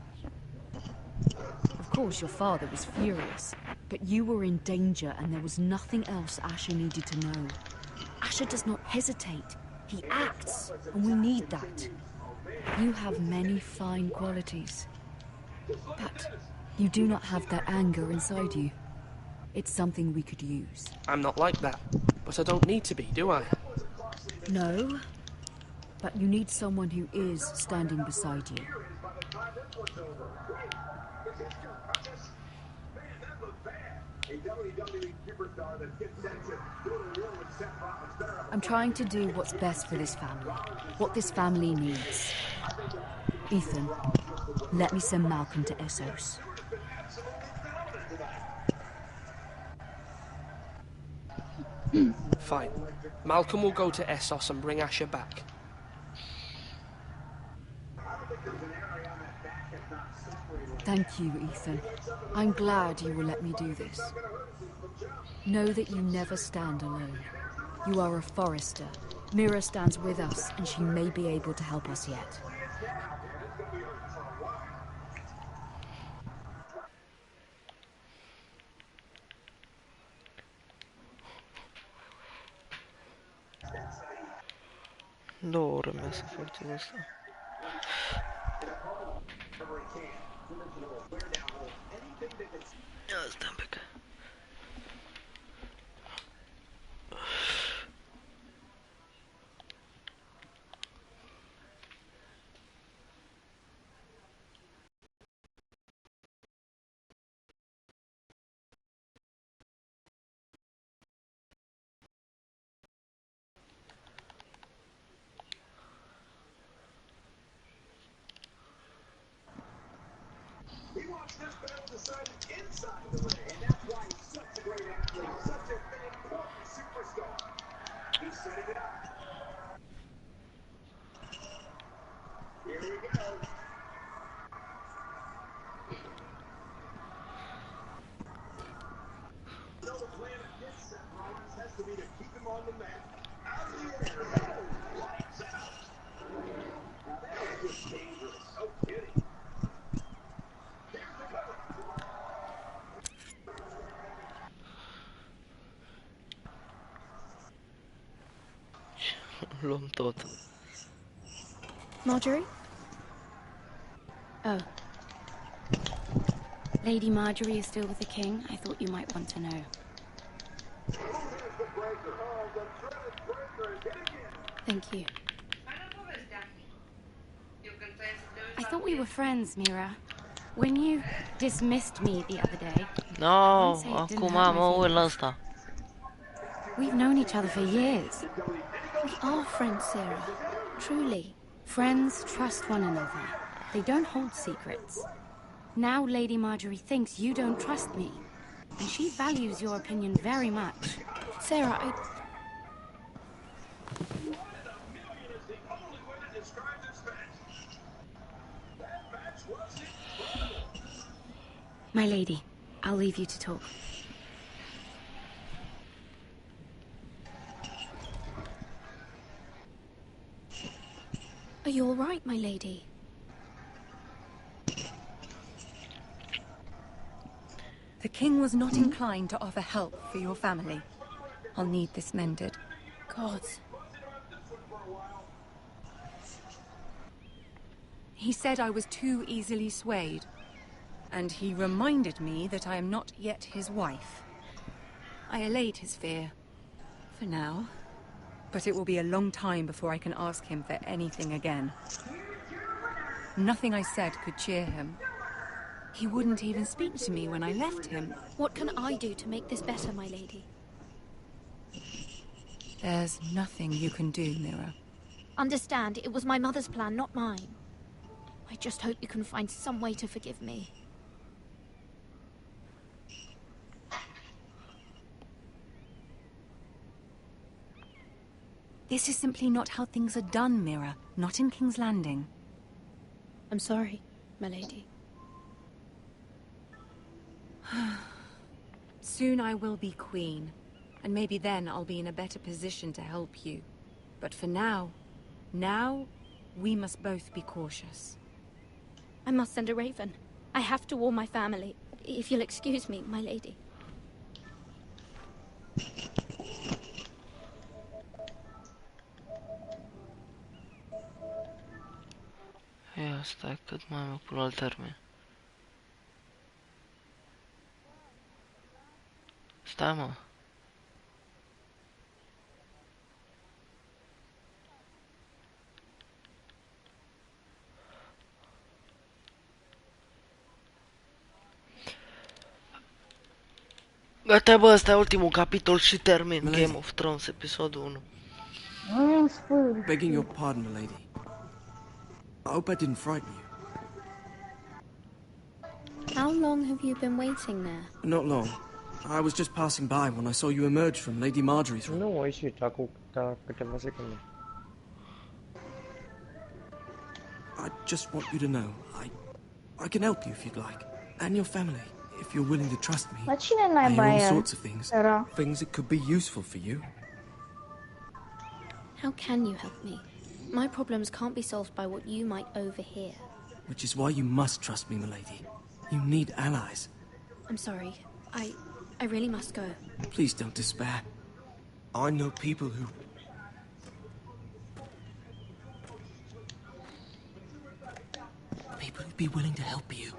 Of course, your father was furious, but you were in danger and there was nothing else Asher needed to know. Asher does not hesitate. He acts, and we need that. You have many fine qualities, but you do not have that anger inside you. It's something we could use. I'm not like that, but I don't need to be, do I? No, but you need someone who is standing beside you. I'm trying to do what's best for this family, what this family needs. Ethan, let me send Malcolm to Essos. Fine. Malcolm will go to Essos and bring Asher back. Thank you, Ethan. I'm glad you will let me do this. Know that you never stand alone. You are a forester. Mira stands with us, and she may be able to help us yet. Nu urmează să facem asta. Asta pe care. Luăm tot. Marjorie? Oh. Lady Marjorie is still with the king? I thought you might want to know. Thank you. I thought we were friends, Mira. When you dismissed me the other day... No, acum mă uit la asta. We've known each other for years. We are friends, Sarah. Truly. Friends trust one another. They don't hold secrets. Now Lady Marjorie thinks you don't trust me. And she values your opinion very much. Sarah, My lady, I'll leave you to talk. Are you all right, my lady? The king was not inclined to offer help for your family. I'll need this mended. Gods. He said I was too easily swayed. And he reminded me that I am not yet his wife. I allayed his fear. For now. But it will be a long time before I can ask him for anything again. Nothing I said could cheer him. He wouldn't even speak to me when I left him. What can I do to make this better, my lady? There's nothing you can do, Mira. Understand, it was my mother's plan, not mine. I just hope you can find some way to forgive me. This is simply not how things are done, Mira. Not in King's Landing. I'm sorry, my lady. Soon I will be queen, and maybe then I'll be in a better position to help you. But for now, we must both be cautious. I must send a raven. I have to warn my family. If you'll excuse me, my lady. Ia stai cât mai am până la termen. Stai mă. Gata, bă, ăsta e ultimul capitol și termin Game of Thrones, episodul 1. Begging your pardon, milady. I hope I didn't frighten you. How long have you been waiting there? Not long. I was just passing by when I saw you emerge from Lady Marjorie's room. Nu, a ieșit acum câteva secunde. I just want you to know, I can help you if you'd like. And your family, if you're willing to trust me. Dar cine I naiba hear all e sorts of things. ăla? Things that could be useful for you. How can you help me? My problems can't be solved by what you might overhear. Which is why you must trust me, milady. You need allies. I'm sorry. I really must go. Please don't despair. I know people who... People who'd be willing to help you.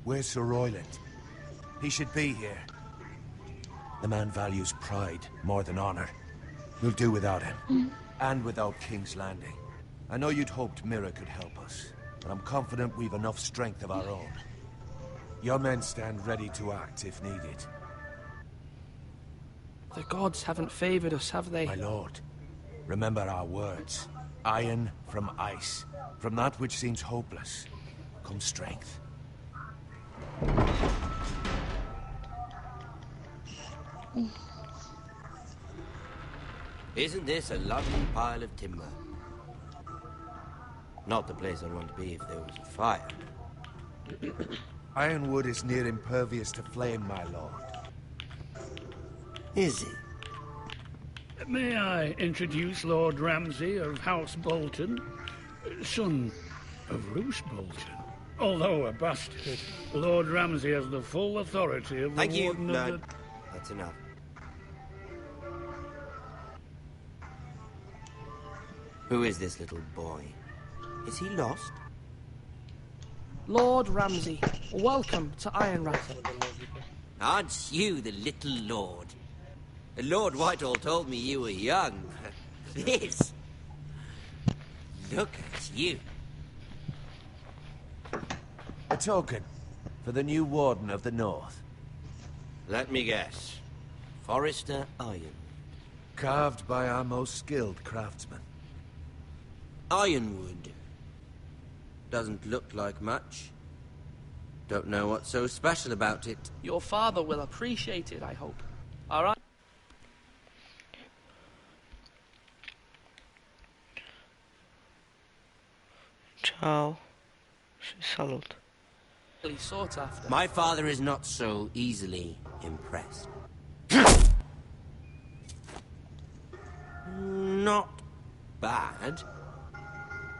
Where's Sir Royland? He should be here. The man values pride more than honor. We'll do without him. And without King's Landing. I know you'd hoped Mira could help us, but I'm confident we've enough strength of our own. Your men stand ready to act if needed. The gods haven't favored us, have they? My lord, remember our words. Iron from ice. From that which seems hopeless comes strength. Isn't this a lovely pile of timber? Not the place I'd want to be if there was a fire. Ironwood is near impervious to flame, my lord. Is it? May I introduce Lord Ramsay of House Bolton, son of Roose Bolton? Although a bastard, Lord Ramsay has the full authority of the Thank you, Warden of no, the... that's enough. Who is this little boy? Is he lost? Lord Ramsay, welcome to Ironrat. Aren't you the little lord? Lord Whitehall told me you were young. This... Look at you. A token for the new Warden of the North. Let me guess. Forrester Iron. Carved by our most skilled craftsmen. Ironwood. Doesn't look like much. Don't know what's so special about it. Your father will appreciate it, I hope. All right? Ciao. Și salut. Sought after. My father is not so easily impressed. Not bad.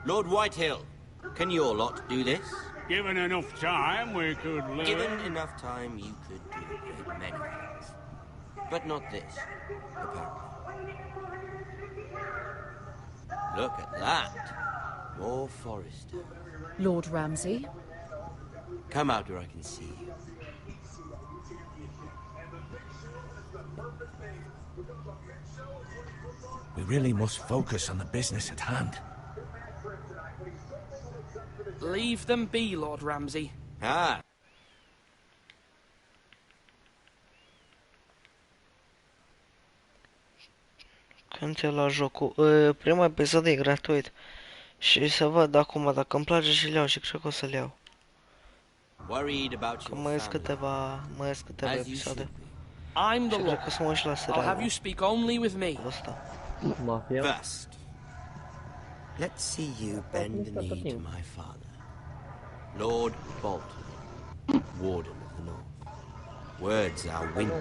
Lord Whitehill, can your lot do this? Given enough time, we could learn... Given enough time, you could do a great many things. But not this, apparently. Look at that. More Forrester. Lord Ramsay? Come out where I can see you. We really must focus on the business at hand. Leave them be, Lord Ramsay. Ah. Când te la jocul, prima episod e gratuit. Și să văd acum dacă îmi place și le iau și cred că o să le iau. Că mai ies câteva episoade. I'm the Lord. Să mă uit și la I'll have you speak only with me. First, let's see you bend the knee to my father, Lord Bolton, Warden of the North. Words are wind.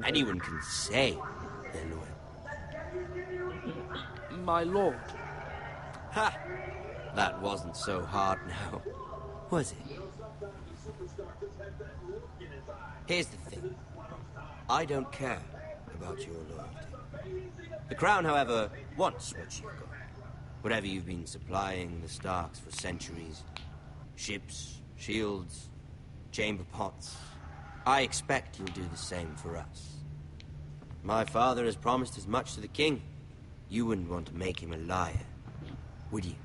Anyone can say they're loyal. My lord. Ha! That wasn't so hard now, was it? Here's the thing. I don't care about your loyalty. The Crown, however, wants what you've got. Whatever you've been supplying the Starks for centuries. Ships, shields, chamber pots. I expect you'll do the same for us. My father has promised as much to the king. You wouldn't want to make him a liar, would you?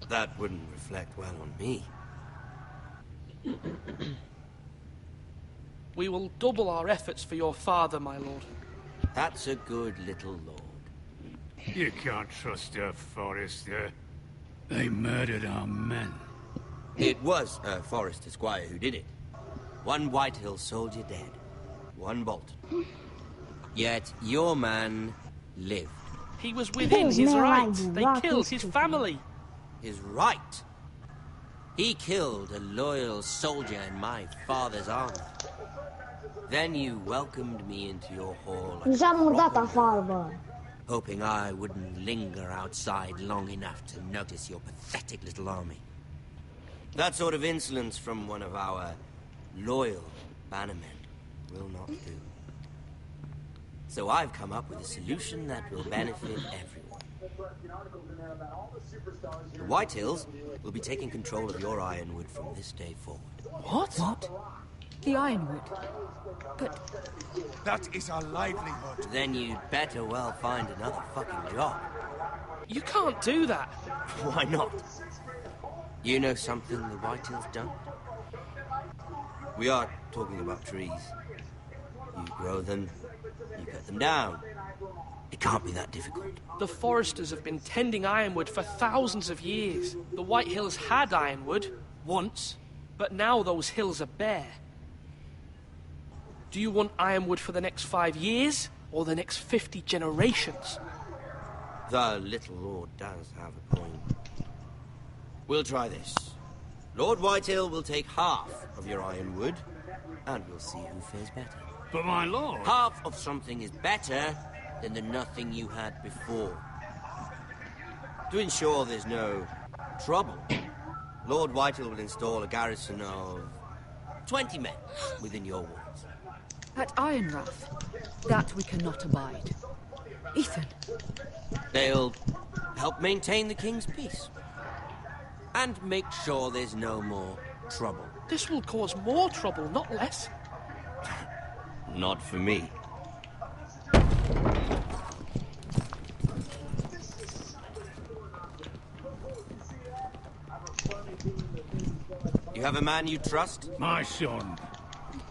That wouldn't reflect well on me. We will double our efforts for your father, my lord. That's a good little lord. You can't trust a Forrester. They murdered our men. It was a Forrester squire who did it. One Whitehill soldier dead. One Bolton. Yet your man lived. He was within his right. They killed his family. His right? He killed a loyal soldier in my father's army. Then you welcomed me into your hall, hoping I wouldn't linger outside long enough to notice your pathetic little army. That sort of insolence from one of our loyal bannermen will not do. So I've come up with a solution that will benefit everyone. The Whitehills will be taking control of your ironwood from this day forward. What? The ironwood? But... That is our livelihood. Then you'd better well find another fucking job. You can't do that. Why not? You know something the Whitehills don't? We are talking about trees. You grow them, you cut them down. It can't be that difficult. The Foresters have been tending ironwood for thousands of years. The Whitehills had ironwood, once, but now those hills are bare. Do you want ironwood for the next 5 years, or the next 50 generations? The little lord does have a point. We'll try this. Lord Whitehill will take half of your ironwood, and we'll see who fares better. But my lord... Half of something is better than the nothing you had before. To ensure there's no trouble, Lord Whitehill will install a garrison of 20 men within your walls. At Ironrath? That we cannot abide. Ethan. They'll help maintain the king's peace. And make sure there's no more trouble. This will cause more trouble, not less. Not for me. You have a man you trust? My son,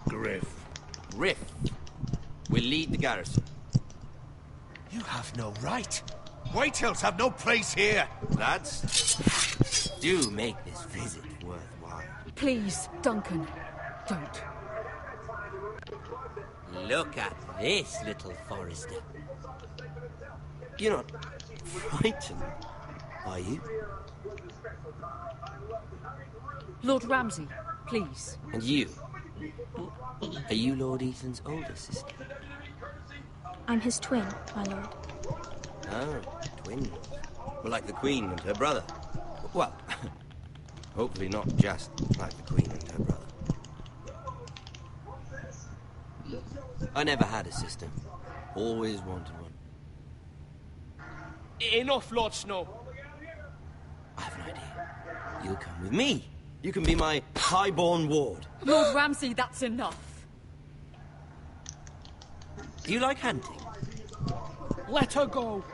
Griff. Griff will lead the garrison. You have no right. Whitehills have no place here. Lads, do make this visit worthwhile. Please, Duncan, don't. Look at this, little Forrester. You're not frightened, are you? Lord Ramsay, please. And you? Are you Lord Ethan's older sister? I'm his twin, my lord. Oh, twins. Well, like the Queen and her brother. Well, hopefully not just like the Queen and her brother. I never had a sister. Always wanted one. Enough, Lord Snow. I have an idea. You'll come with me. You can be my highborn ward. Lord Ramsay, that's enough. Do you like hunting? Let her go.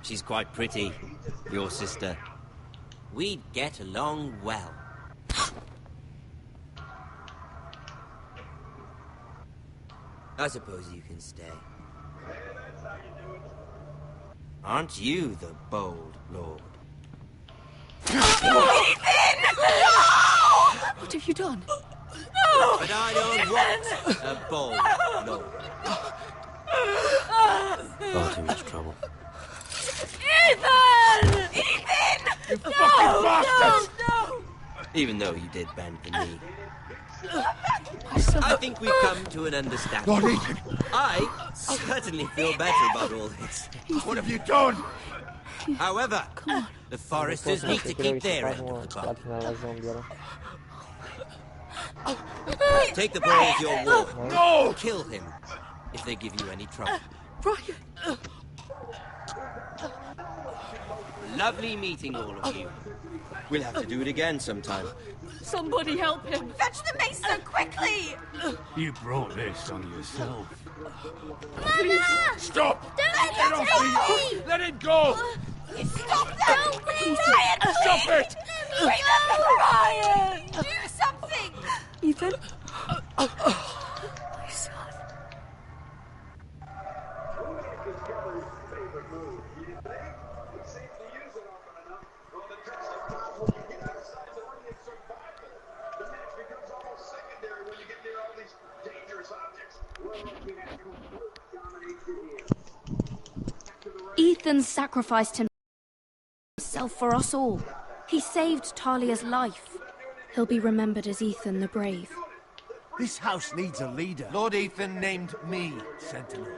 She's quite pretty, your sister. We'd get along well. I suppose you can stay. Aren't you the bold lord? What have you done? No! But I don't want a bold lord. Far too much trouble. Ethan! Ethan! You fucking bastard! No! Even though you did bend the knee. I think we've come to an understanding. Lord Ethan! I certainly feel better about all this. What have you done? However, the Foresters need to keep their end of the bargain. Take the boy as your ward. No! Kill him if they give you any trouble. Ryan! Lovely meeting all of you. We'll have to do it again sometime. Somebody help him! Fetch the mace so quickly! You brought this on yourself. Mama! Stop! Don't let Get him off take me! me! Let it go! Stop that! Ryan, Stop it! Remember Ryan! Do something! Ethan? My son. Ethan sacrificed himself for us all. He saved Talia's life. He'll be remembered as Ethan the Brave. This house needs a leader. Lord Ethan named me Sentinel.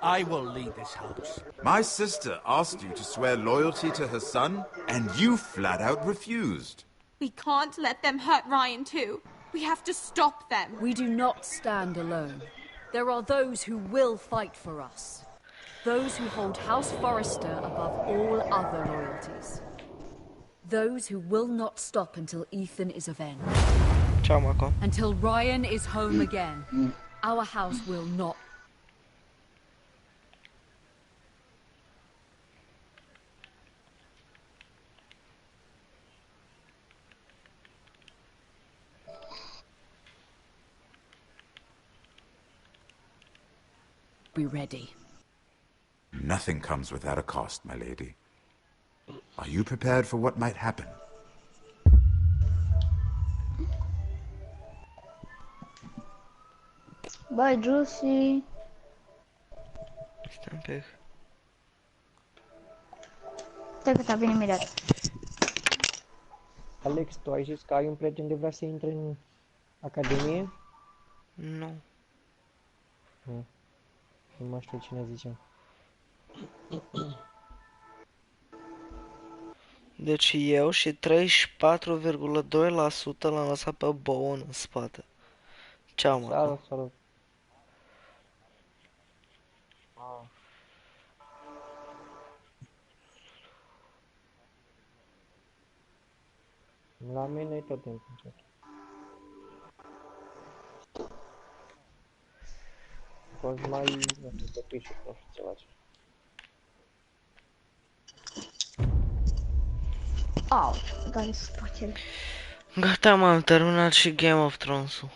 I will lead this house. My sister asked you to swear loyalty to her son, and you flat out refused. We can't let them hurt Ryan too. We have to stop them. We do not stand alone. There are those who will fight for us. Those who hold House Forrester above all other loyalties. Those who will not stop until Ethan is avenged. Ciao, Marco. Until Ryan is home again. Our house will not. Be ready. Nothing comes without a cost, my lady. Are you prepared for what might happen? Băi, Juicy. Stai un pic. Stai că te-a venit imediat. Alex, tu ai zis că ai un prieten de vrea să intre în Academie? Nu. Nu mai știu cine zicea. Deci eu și 34,2% l-am lăsat pe Bowen în spate. Ceau, mă. Da, salut. La mine e tot timpul încet. Poți mai, nu știu, pe pișuri, nu știu, ceva ce. Au, care spate. Gata, m-am terminat și Game of Thrones-ul.